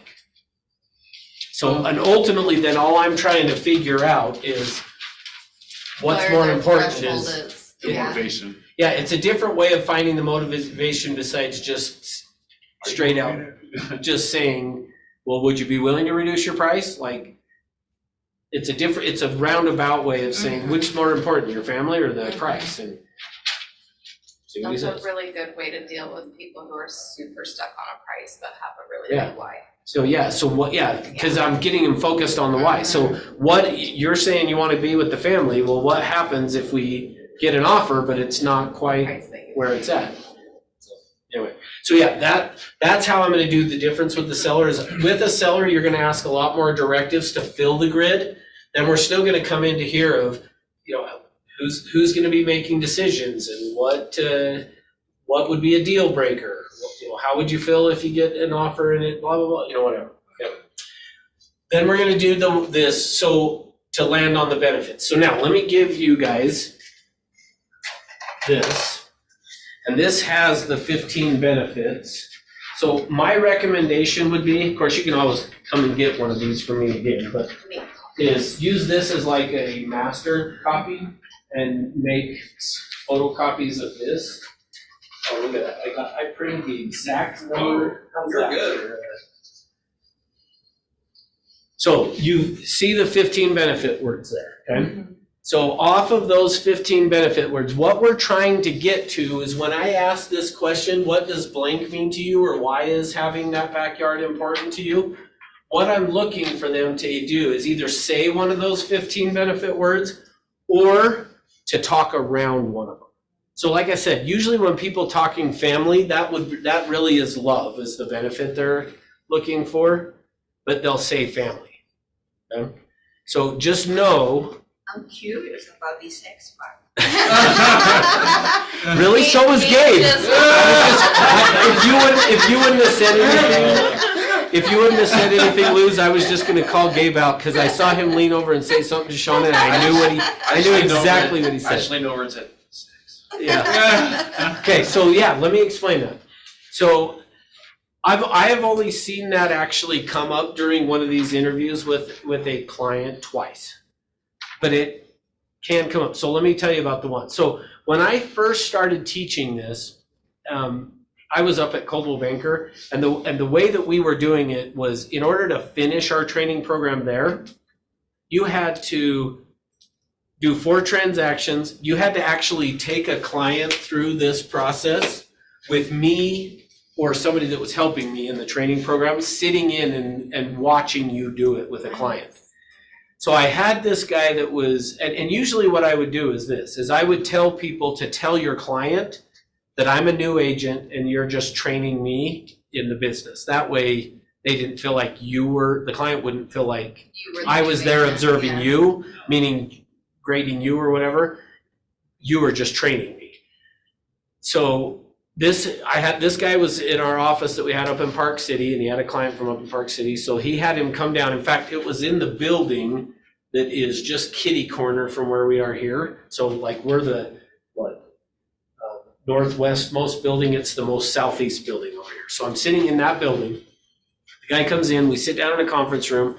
S1: So, and ultimately then all I'm trying to figure out is what's
S2: Where
S1: more
S2: their
S1: important
S2: threshold
S1: is,
S5: The
S2: Yeah.
S5: motivation.
S1: yeah, it's a different way of finding the motivation besides just straight out, just saying, well, would you be willing to reduce your price? Like, it's a roundabout way of saying, which is more important, your family or the price? And see what he
S2: That's a
S1: says.
S2: really good way to deal with people who are super stuck on a price but have a really
S1: Yeah.
S2: big why.
S1: So because I'm getting him focused on the why. So what, you're saying you want to be with the family, well, what happens if we get an offer, but it's not quite
S2: Price that you.
S1: where it's at? Anyway, so yeah, that's how I'm gonna do the difference with the seller is, with a seller, you're gonna ask a lot more directives to fill the grid. Then we're still gonna come into here of, who's gonna be making decisions and what would be a deal breaker? How would you feel if you get an offer and it blah, blah, blah, whatever. Yep. Then we're gonna do this, so to land on the benefits. So now let me give you guys this. And this has the 15 benefits. So my recommendation would be, of course, you can always come and get one of these from me again, but is use this as like a master copy and make photocopies of this. Oh, look at that. I printed the exact number. How's
S7: You're
S1: that?
S7: good.
S1: So you see the 15 benefit words there, okay? So off of those 15 benefit words, what we're trying to get to is when I ask this question, what does blank mean to you, or why is having that backyard important to you? what I'm looking for them to do is either say one of those 15 benefit words or to talk around one of them. So like I said, usually when people talking family, that really is love is the benefit they're looking for, but they'll say family. Okay? So just know.
S3: I'm curious about this next part.
S1: Really? So was Gabe. If you wouldn't have said anything, Luz, I was just gonna call Gabe out because I saw him lean over and say something to Shauna, and I knew exactly what he
S6: I
S1: said.
S6: just leaned over and said, 6.
S1: Yeah. Okay, so yeah, let me explain that. So I have only seen that actually come up during one of these interviews with a client twice. But it can come up. So let me tell you about the one. So when I first started teaching this, I was up at Coldwell Banker, and the way that we were doing it was, in order to finish our training program there, you had to do 4 transactions. You had to actually take a client through this process with me or somebody that was helping me in the training program, sitting in and watching you do it with a client. So I had this guy that was, and usually what I would do is I would tell people to tell your client that I'm a new agent and you're just training me in the business. That way they didn't feel like the client wouldn't feel like I was there observing you, meaning grading you or whatever. You were just training me. So this guy was in our office that we had up in Park City, and he had a client from up in Park City. So he had him come down. In fact, it was in the building that is just kitty corner from where we are here. So like we're the northwest most building. It's the most southeast building over here. So I'm sitting in that building. The guy comes in, we sit down in a conference room,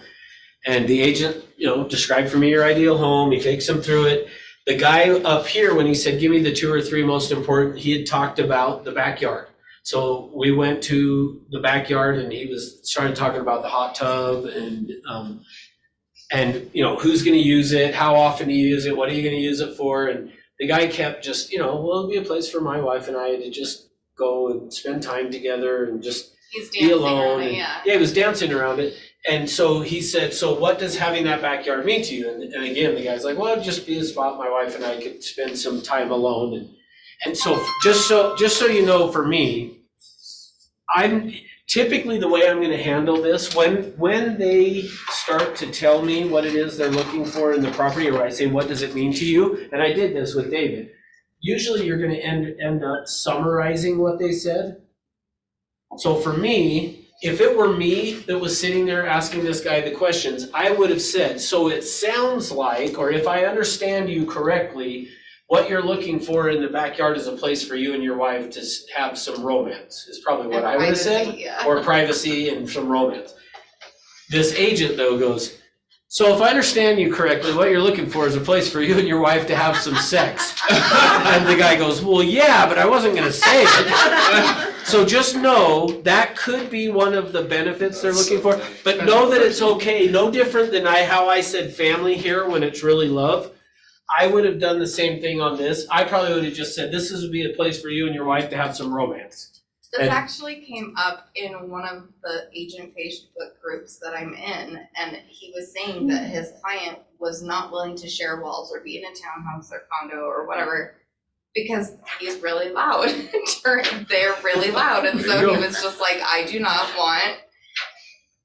S1: and the agent, describe for me your ideal home. He takes him through it. The guy up here, when he said, give me the 2 or 3 most important, he had talked about the backyard. So we went to the backyard and he started talking about the hot tub and who's going to use it, how often do you use it, what are you going to use it for? And the guy kept just, it'll be a place for my wife and I to just go and spend time together and just be alone.
S2: Yeah,
S1: he was dancing around it. And so he said, so what does having that backyard mean to you? And again, the guy's like, well, it'd just be a spot my wife and I could spend some time alone. And so just so you know, for me, I'm typically the way I'm going to handle this, when they start to tell me what it is they're looking for in the property, or I say, what does it mean to you? And I did this with David. Usually you're going to end up summarizing what they said. So for me, if it were me that was sitting there asking this guy the questions, I would have said, so it sounds like, or if I understand you correctly, what you're looking for in the backyard is a place for you and your wife to have some romance, is probably what I would have said, or privacy and some romance. This agent, though, goes, so if I understand you correctly, what you're looking for is a place for you and your wife to have some sex. And the guy goes, well, yeah, but I wasn't going to say it. So just know that could be one of the benefits they're looking for, but know that it's okay. No different than how I said family here when it's really love. I would have done the same thing on this. I probably would have just said, this would be a place for you and your wife to have some romance.
S2: This actually came up in one of the agent Facebook groups that I'm in, and he was saying that his client was not willing to share walls or be in a townhouse or condo or whatever because he's really loud. They're really loud, and so he was just like, I do not want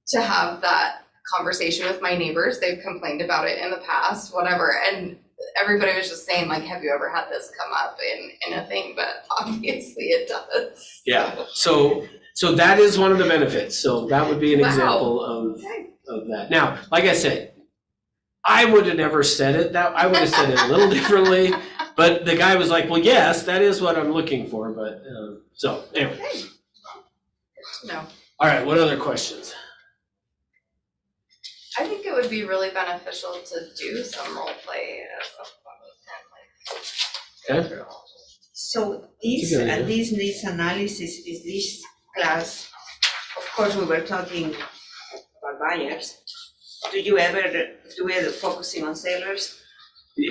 S2: to have that conversation with my neighbors. They've complained about it in the past, whatever, and everybody was just saying, like, have you ever had this come up in a thing? But obviously it does.
S1: Yeah, so that is one of the benefits. So that would be an example of that. Now, like I said, I would have never said it that, I would have said it a little differently, but the guy was like, well, yes, that is what I'm looking for, but, so, anyway.
S2: No.
S1: All right, what other questions?
S2: I think it would be really beneficial to do some role play as a
S1: Okay.
S3: So
S1: That's a good idea.
S3: this needs analysis is this class, of course, we were talking about buyers. Do you ever do it focusing on sellers?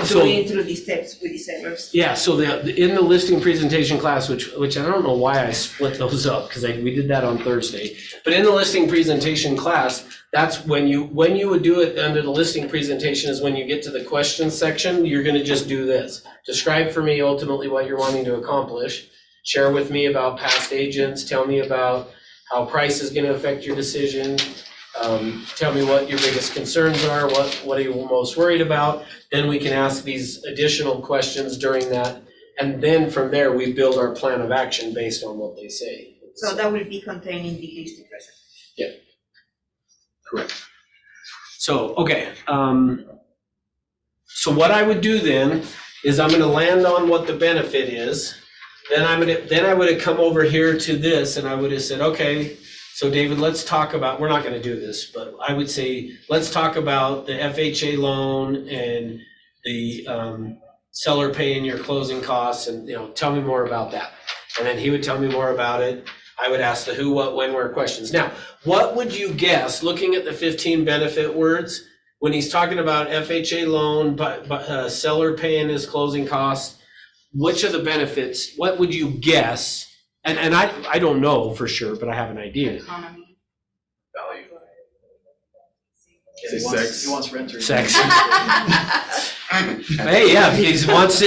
S1: So,
S3: going through these steps with the sellers.
S1: yeah, so in the listing presentation class, which I don't know why I split those up, because we did that on Thursday. But in the listing presentation class, that's when you would do it under the listing presentation is when you get to the questions section, you're gonna just do this. Describe for me ultimately what you're wanting to accomplish. Share with me about past agents, tell me about how price is gonna affect your decision. Tell me what your biggest concerns are, what are you most worried about? Then we can ask these additional questions during that. And then from there, we build our plan of action based on what they say.
S3: So that will be contained in the listing presentation.
S1: Correct. So, okay, so what I would do then is I'm gonna land on what the benefit is. Then I would have come over here to this and I would have said, okay, so David, let's talk about, we're not gonna do this, but I would say, let's talk about the FHA loan and the seller paying your closing costs and, tell me more about that. And then he would tell me more about it. I would ask the who, what, when, where questions. Now, what would you guess, looking at the 15 benefit words, when he's talking about FHA loan, but seller paying his closing costs, which of the benefits, what would you guess? And I don't know for sure, but I have an idea.
S2: Economy.
S5: Value.
S6: He
S5: Say
S6: wants-
S5: sex.
S6: He wants renters.
S1: Sex. Hey, yeah, he wants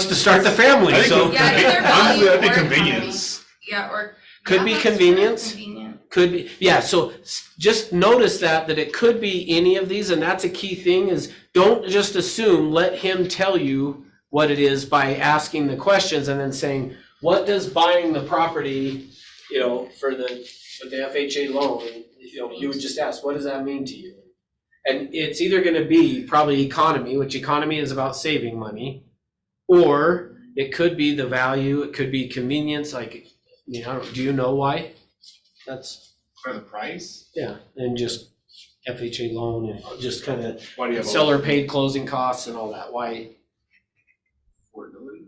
S1: to start the family,
S5: I think
S1: so.
S2: Yeah, either
S5: Honestly,
S2: value
S5: I think
S2: or
S5: convenience.
S2: Yeah, or.
S1: Could
S2: yeah,
S1: be
S2: that's true,
S1: convenience.
S2: convenient.
S1: Could be, yeah, so just notice that it could be any of these, and that's a key thing is don't just assume, let him tell you what it is by asking the questions and then saying, what does buying the property, for the FHA loan, you would just ask, what does that mean to you? And it's either gonna be probably economy, which economy is about saving money, or it could be the value, it could be convenience, like, do you know why? That's,
S9: For the price?
S1: yeah, and just FHA loan and just kind of
S5: Why do you have a
S1: seller paid closing costs and all that, why?
S5: affordability?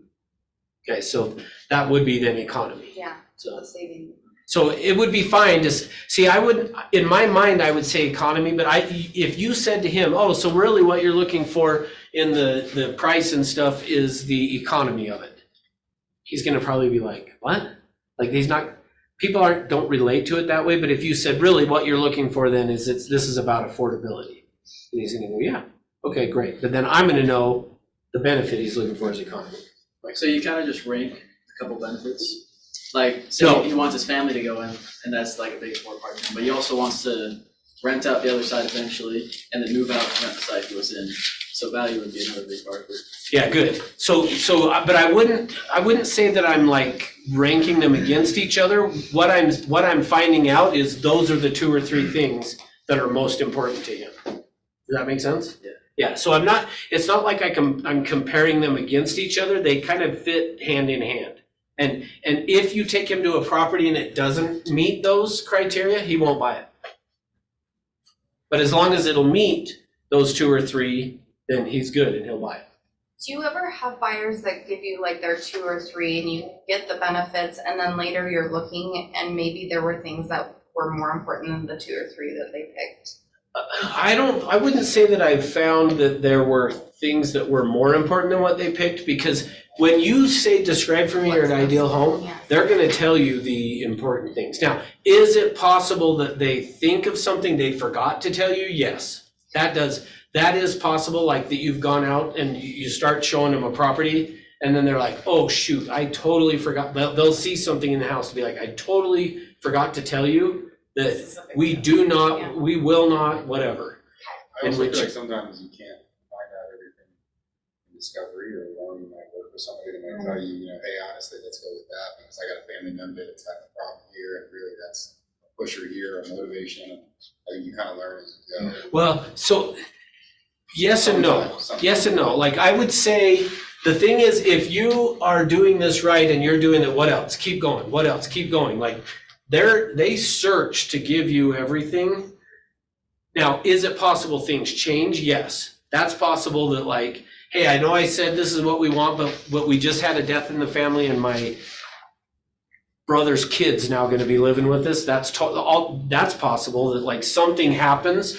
S1: Okay, so that would be then economy,
S2: Yeah,
S1: so.
S2: the saving.
S1: So it would be fine to, see, I would, in my mind, I would say economy, but if you said to him, oh, so really what you're looking for in the price and stuff is the economy of it. He's gonna probably be like, what? Like people don't relate to it that way, but if you said, really what you're looking for then is this is about affordability. And he's gonna go, yeah, okay, great. But then I'm gonna know the benefit he's looking for is economy.
S6: So you kind of just rank a couple benefits. Like,
S1: No.
S6: say he wants his family to go in, and that's like a big important part of him, but he also wants to rent out the other side eventually, and then move out and rent the side he was in. So value would be another big part of it.
S1: Yeah, good. So, but I wouldn't say that I'm like ranking them against each other. What I'm finding out is those are the 2 or 3 things that are most important to him. Does that make sense?
S6: Yeah.
S1: Yeah, so it's not like I'm comparing them against each other. They kind of fit hand in hand. And if you take him to a property and it doesn't meet those criteria, he won't buy it. But as long as it'll meet those 2 or 3, then he's good and he'll buy it.
S2: Do you ever have buyers that give you like their 2 or 3 and you get the benefits and then later you're looking and maybe there were things that were more important than the 2 or 3 that they picked?
S1: I wouldn't say that I've found that there were things that were more important than what they picked, because when you say describe for me your ideal home,
S2: Yeah.
S1: they're gonna tell you the important things. Now, is it possible that they think of something they forgot to tell you? Yes, that is possible, like that you've gone out and you start showing them a property and then they're like, oh shoot, I totally forgot. They'll see something in the house and be like, I totally forgot to tell you that we do not, we will not, whatever.
S4: I also
S1: which-
S4: feel like sometimes you can't find out everything in discovery or alone. You might work with somebody that might tell you, hey, honestly, let's go with that because I got a family member that's had a problem here, and really that's a pusher here, a motivation. And I think you kind of learn as you go.
S1: Well, so yes and no.
S4: Sometimes.
S1: Yes and no. Like I would say, the thing is, if you are doing this right and you're doing it, what else? Keep going. What else? Keep going. Like they search to give you everything. Now, is it possible things change? Yes. That's possible that like, hey, I know I said this is what we want, but we just had a death in the family and my brother's kid's now gonna be living with us. That's possible that like something happens,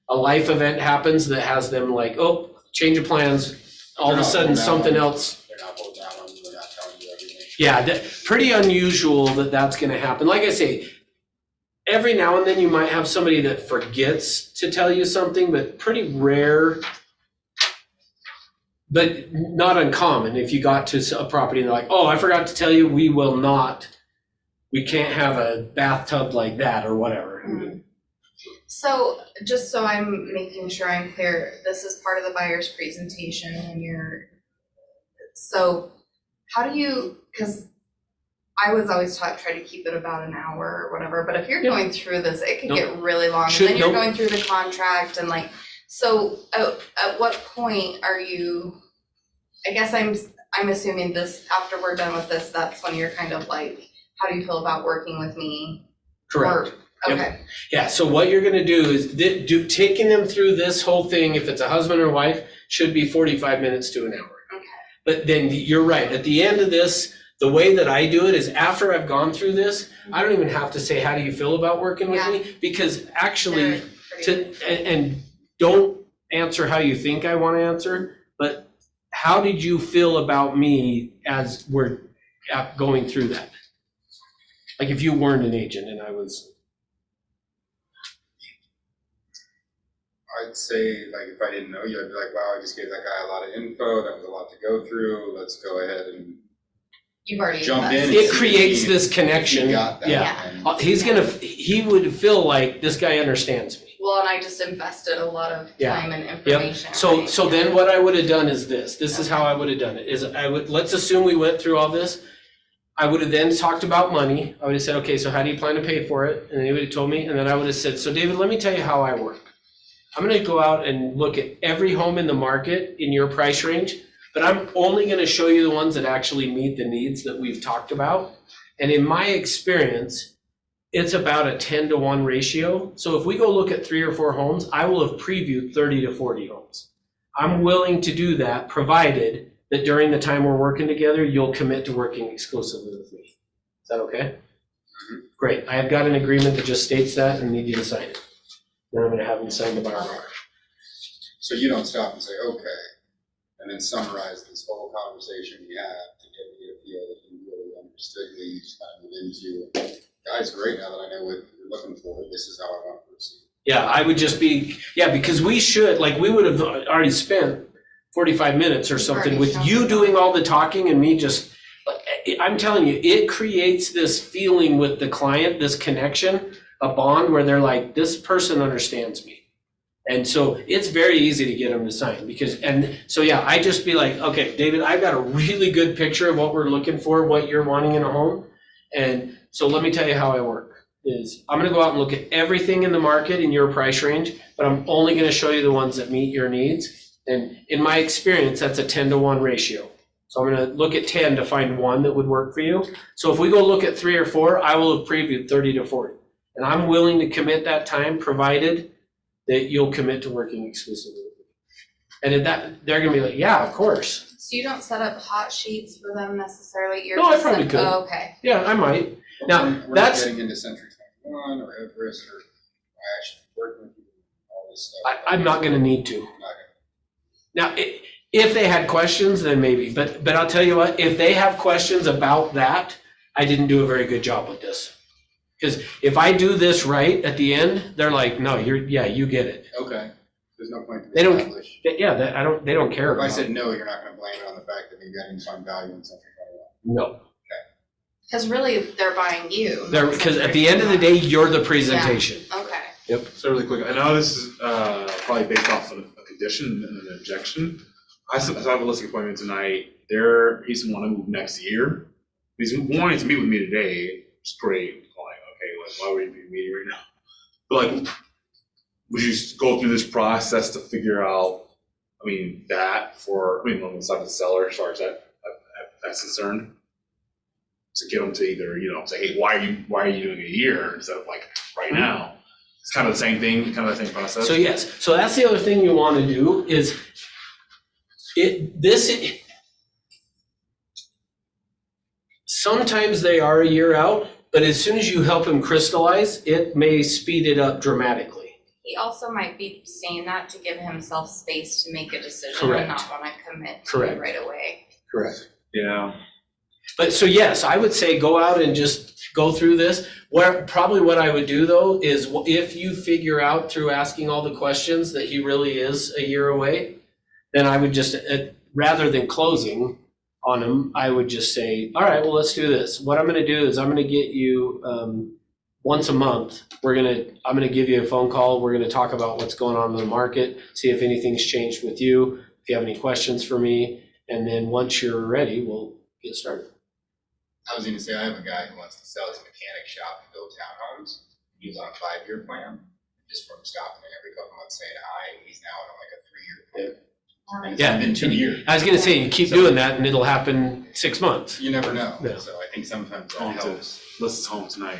S1: a life event happens that has them like, oh, change of plans. all of a sudden something else.
S9: They're not holding out on you, they're not telling you everything.
S1: Yeah, pretty unusual that that's gonna happen. Like I say, every now and then you might have somebody that forgets to tell you something, but pretty rare. But not uncommon if you got to a property and they're like, oh, I forgot to tell you, we can't have a bathtub like that or whatever.
S2: So just so I'm making sure I'm clear, this is part of the buyer's presentation and so how do you, because I was always taught try to keep it about an hour or whatever, but if you're going through this, it could get really long. And then you're going through the contract and like, so at what point are you, I guess I'm assuming this, after we're done with this, that's when you're kind of like, how do you feel about working with me?
S1: Correct.
S2: Or-
S1: Yep.
S2: Okay,
S1: Yeah, so what you're gonna do is taking them through this whole thing, if it's a husband or wife, should be 45 minutes to an hour.
S2: okay.
S1: But then you're right, at the end of this, the way that I do it is after I've gone through this, I don't even have to say, how do you feel about working with me? Because actually,
S2: They're pretty-
S1: and don't answer how you think I wanna answer, but how did you feel about me as we're going through that? Like if you weren't an agent and I was.
S4: I'd say, like, if I didn't know you, I'd be like, wow, I just gave that guy a lot of info, that was a lot to go through, let's go ahead and
S2: You've already.
S4: jump in. and
S1: It
S4: see
S1: creates
S4: if
S1: this
S4: he
S1: connection.
S4: got that.
S1: Yeah.
S4: And-
S1: He would feel like this guy understands me.
S2: Well, and I just invested a lot of
S1: Yeah.
S2: time and information.
S1: So,
S2: right?
S1: so then what I would have done is this is how I would have done it, is let's assume we went through all this. I would have then talked about money. I would have said, okay, so how do you plan to pay for it? And he would have told me, and then I would have said, so David, let me tell you how I work. I'm gonna go out and look at every home in the market in your price range, but I'm only gonna show you the ones that actually meet the needs that we've talked about. And in my experience, it's about a 10-to-1 ratio. So if we go look at 3 or 4 homes, I will have previewed 30 to 40 homes. I'm willing to do that, provided that during the time we're working together, you'll commit to working exclusively with me. Is that okay? Great. I have got an agreement that just states that and need you to sign it. Then I'm gonna have them sign the bylaw.
S4: So you don't stop and say, okay, and then summarize this whole conversation we had to get me to feel that you really understood me, you just kind of move into, guys, great, now that I know what you're looking for, this is how I want to proceed.
S1: Yeah, I would just be, because we should, like, we would have already spent 45 minutes or something
S2: Already
S1: with
S2: shown
S1: you
S2: them.
S1: doing all the talking and me just, I'm telling you, it creates this feeling with the client, this connection, a bond where they're like, this person understands me. And so it's very easy to get them to sign I just be like, okay, David, I've got a really good picture of what we're looking for, what you're wanting in a home. And so let me tell you how I work is I'm gonna go out and look at everything in the market in your price range, but I'm only gonna show you the ones that meet your needs. And in my experience, that's a 10-to-1 ratio. So I'm gonna look at 10 to find one that would work for you. So if we go look at 3 or 4, I will have previewed 30 to 40. And I'm willing to commit that time, provided that you'll commit to working exclusively with me. And at that, they're gonna be like, yeah, of course.
S2: So you don't set up hot sheets for them necessarily? You're
S1: No, I
S2: just
S1: probably
S2: like,
S1: could.
S2: oh, okay.
S1: Yeah, I might. Now,
S4: We're not
S1: that's-
S4: getting into Century 21 or Everest or Ash, working with you, all this stuff.
S1: I'm not gonna need to.
S4: Not gonna-
S1: Now, if they had questions, then maybe, but I'll tell you what, if they have questions about that, I didn't do a very good job with this. Because if I do this right at the end, they're like, no, you get it.
S4: Okay, there's no point to
S1: They don't-
S4: establish.
S1: Yeah, they don't care
S4: If I
S1: about
S4: said
S1: it.
S4: no, you're not gonna blame it on the fact that maybe I didn't find value in Century 21.
S1: No,
S2: Because really, they're buying you. not
S1: because at the end of the day, you're the presentation.
S2: Okay.
S5: So really quick, I know this is probably based off of a condition and an objection. I have a listing appointment tonight. He's wanting to move next year. He's wanting to meet with me today. It's great. I'm like, okay, like, why would you be meeting right now? But like, would you go through this process to figure out, on the side of the seller, as far as that's concerned? To get them to either, say, hey, why are you doing a year instead of like right now? It's kind of the same thing, kind of the same process.
S1: So yes, so that's the other thing you want to do is sometimes they are a year out, but as soon as you help them crystallize, it may speed it up dramatically.
S2: He also might be saying that to give himself space to make a decision
S1: Correct.
S2: and not wanna commit to
S1: Correct.
S2: it right away.
S1: Correct.
S5: Yeah.
S1: But so yes, I would say go out and just go through this. Probably what I would do though is if you figure out through asking all the questions that he really is a year away, then I would just, rather than closing on him, I would just say, all right, well, let's do this. What I'm gonna do is I'm gonna get you, once a month, I'm gonna give you a phone call. We're gonna talk about what's going on in the market, see if anything's changed with you, if you have any questions for me. And then once you're ready, we'll get started.
S9: I was gonna say, I have a guy who wants to sell his mechanic shop and build townhomes. He was on a 5-year plan, just from stopping in every couple months saying hi, he's now on like a 3-year plan. And it's
S1: Yeah.
S9: been 2 years.
S1: I was gonna say, you keep doing that and it'll happen 6 months.
S9: You never know,
S1: Yeah.
S9: so I think sometimes that
S5: Home to,
S9: helps.
S5: Liz is home tonight.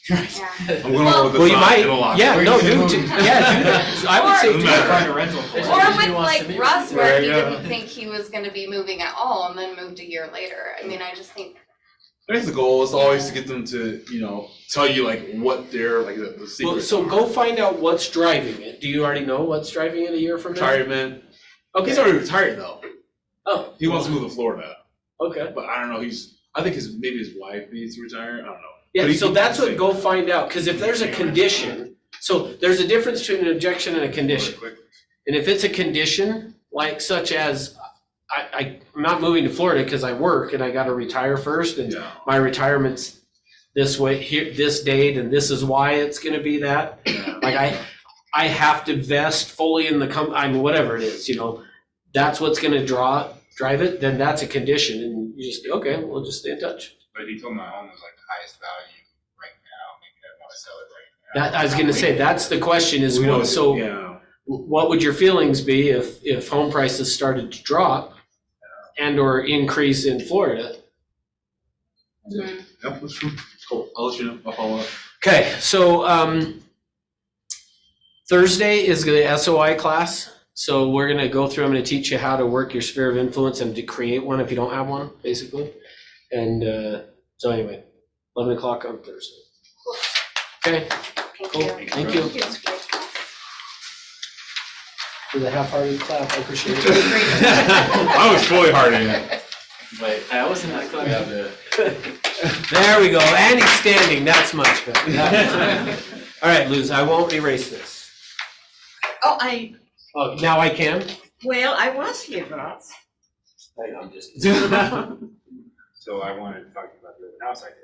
S2: Yeah.
S5: I'm going over with the
S1: Well, you
S5: sign
S1: might,
S5: in the locker.
S1: yeah, no, do that. I would say do
S5: Doesn't
S1: that.
S5: matter.
S8: Find a rental for it.
S2: Or
S6: He
S2: with
S6: wants to
S2: like
S6: meet
S2: Russ,
S6: with you.
S2: where he
S5: Right, yeah.
S2: didn't think he was gonna be moving at all and then moved a year later. I mean, I just think,
S5: I think the goal is always to get them to, you know, tell you like what they're like the
S1: Well,
S5: secrets.
S1: so go find out what's driving it. Do you already know what's driving it a year from now?
S5: Retirement.
S1: Okay.
S5: He's already retired though.
S1: Oh,
S5: He wants to move to Florida,
S1: okay.
S5: but I don't know. I think maybe his wife needs to retire. I don't know.
S1: Yeah,
S5: But he-
S1: so that's what
S5: he-
S1: go find out, because if there's a condition, so there's a difference between an objection and a condition. And if it's a condition, like such as, I'm not moving to Florida because I work and I gotta retire first and
S5: Yeah.
S1: my retirement's this way, here, this date, and this is why it's gonna be that. Like I have to vest fully in the I mean, whatever it is, you know, that's what's gonna drive it, then that's a condition and you just, okay, we'll just stay in touch.
S9: But he told me my home was like the highest value right now, maybe I wanna sell it right now.
S1: That, I was gonna say, that's the question is
S5: We know
S1: what,
S5: it's-
S1: so
S5: yeah.
S1: what would your feelings be if home prices started to drop and or increase in Florida?
S2: mm,
S5: Yep, that's true. Cool. I'll let you know. I'll follow up.
S1: Okay, so Thursday is the SOI class. So we're gonna go through, I'm gonna teach you how to work your sphere of influence and to create one if you don't have one, basically. And so anyway, 11 o'clock on Thursday. Okay,
S2: thank
S1: cool,
S2: you.
S1: thank you for the half-hearted clap, I appreciate it.
S5: I was fully hard in it.
S6: Wait, I was in that class.
S1: There we go, and he's standing, that's much better. All right, Luz, I won't erase this.
S3: Oh,
S1: Oh, now I can?
S3: well, I was here, Ross.
S1: I'm just.
S9: So I wanted to talk to you about the open house idea.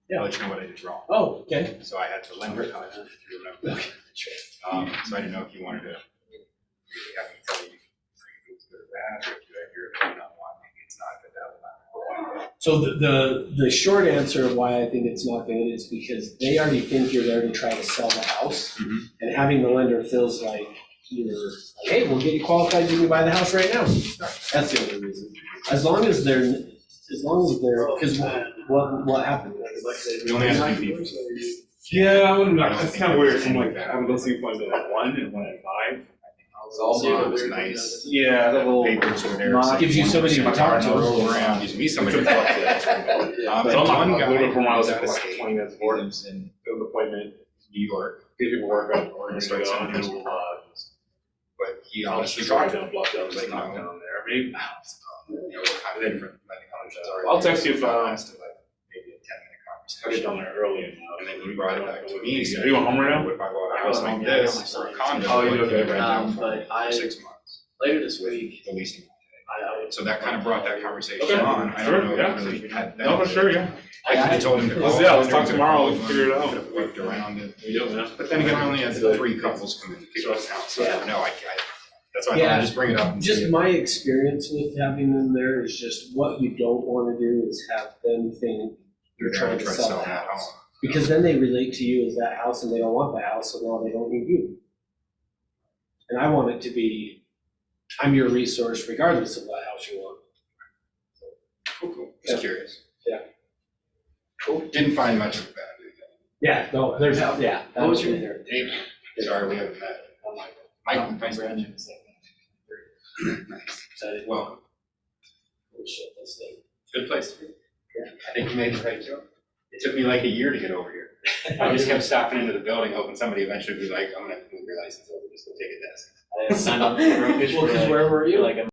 S1: Yeah.
S9: Let you know what I did wrong.
S1: Oh, okay.
S9: So I had to lend her comment, if you remember. So I didn't know if you wanted to really have me tell you if it was good or bad, or if you had your opinion on why maybe it's not good to have a land.
S1: So the short answer of why I think it's not good is because they already think you're there to try to sell the house.
S9: Mhm.
S1: And having the lender feels like you're, like, hey, we'll get you qualified, you can buy the house right now. That's the only reason. As long as they're, because what happened?
S9: We only had 3 people.
S5: Yeah, I wouldn't.
S9: I don't
S5: That's
S9: think
S5: kind of weird.
S9: anything
S5: I'm
S9: like that.
S5: I'm listening to like 1 and 1 and 5.
S9: It was nice.
S5: Yeah, that little.
S9: Papers were there.
S5: Not-
S1: Gives you somebody to talk to.
S9: Around, gives me somebody to talk to.
S5: So I'm
S9: But
S5: not
S9: one
S5: going
S9: guy
S5: to from when I was
S9: was
S5: like
S9: out of state,
S5: 20 minutes bored.
S9: lives in
S5: Field appointment.
S9: New York,
S5: Get people work on. Or
S9: And
S5: start
S9: start
S5: selling
S9: selling
S5: people.
S9: but he
S5: Honestly,
S9: honestly
S5: drive
S9: tried
S5: down, block down,
S9: Like,
S5: like knock
S9: no.
S5: down there. Maybe.
S9: what kind of different lending options are.
S5: I'll text you if,
S9: Lasted like maybe a 10-minute
S5: I'll get
S9: conversation.
S5: down there early and.
S9: And then he brought it back to me.
S5: Are you going home right now?
S9: What if I bought a house like
S6: Yeah,
S9: this or a condo?
S5: Oh, you
S9: what
S5: okay,
S9: can rent out for
S6: but I-
S9: 6 months?
S6: Later this week,
S9: The least amount.
S6: I would.
S9: So that kind of brought that conversation
S5: Okay,
S9: on. I
S5: sure,
S9: don't know
S5: yeah.
S9: if it really had that.
S5: No, for sure, yeah.
S9: I could have told him to
S5: Let's-
S9: call.
S5: yeah, let's talk
S9: Could have
S5: tomorrow,
S9: called
S5: we can
S9: him,
S5: figure it out.
S9: Could have worked around it.
S5: We do, man.
S9: But then again, I only had 3 couples come in to pick us out, so I don't know, that's why I thought
S1: Yeah.
S9: I'd just bring it up and see
S1: Just
S9: if-
S1: my experience with having them there is just what you don't want to do is have them think you're trying to sell the
S9: that
S1: house.
S9: home.
S1: Because then they relate to you as that house and they don't want the house, so now they don't need you. And I want it to be, I'm your resource regardless of what house you want.
S9: Cool. Just curious.
S1: Yeah.
S9: Cool. Didn't find much of a benefit.
S1: Yeah, no, there's, yeah.
S6: What was your-
S1: there.
S9: Dave, sorry, we haven't met. Mike, nice to meet you. Nice. Welcome.
S1: Holy shit, this thing.
S9: Good place to be. I think you made the right jump. It took me like a year to get over here. I just kept stopping into the building, hoping somebody eventually would be like, I'm gonna move your license over, just go take a test.
S6: I signed up for a pitch
S1: Well,
S6: for
S1: 'cause where were you?
S6: like a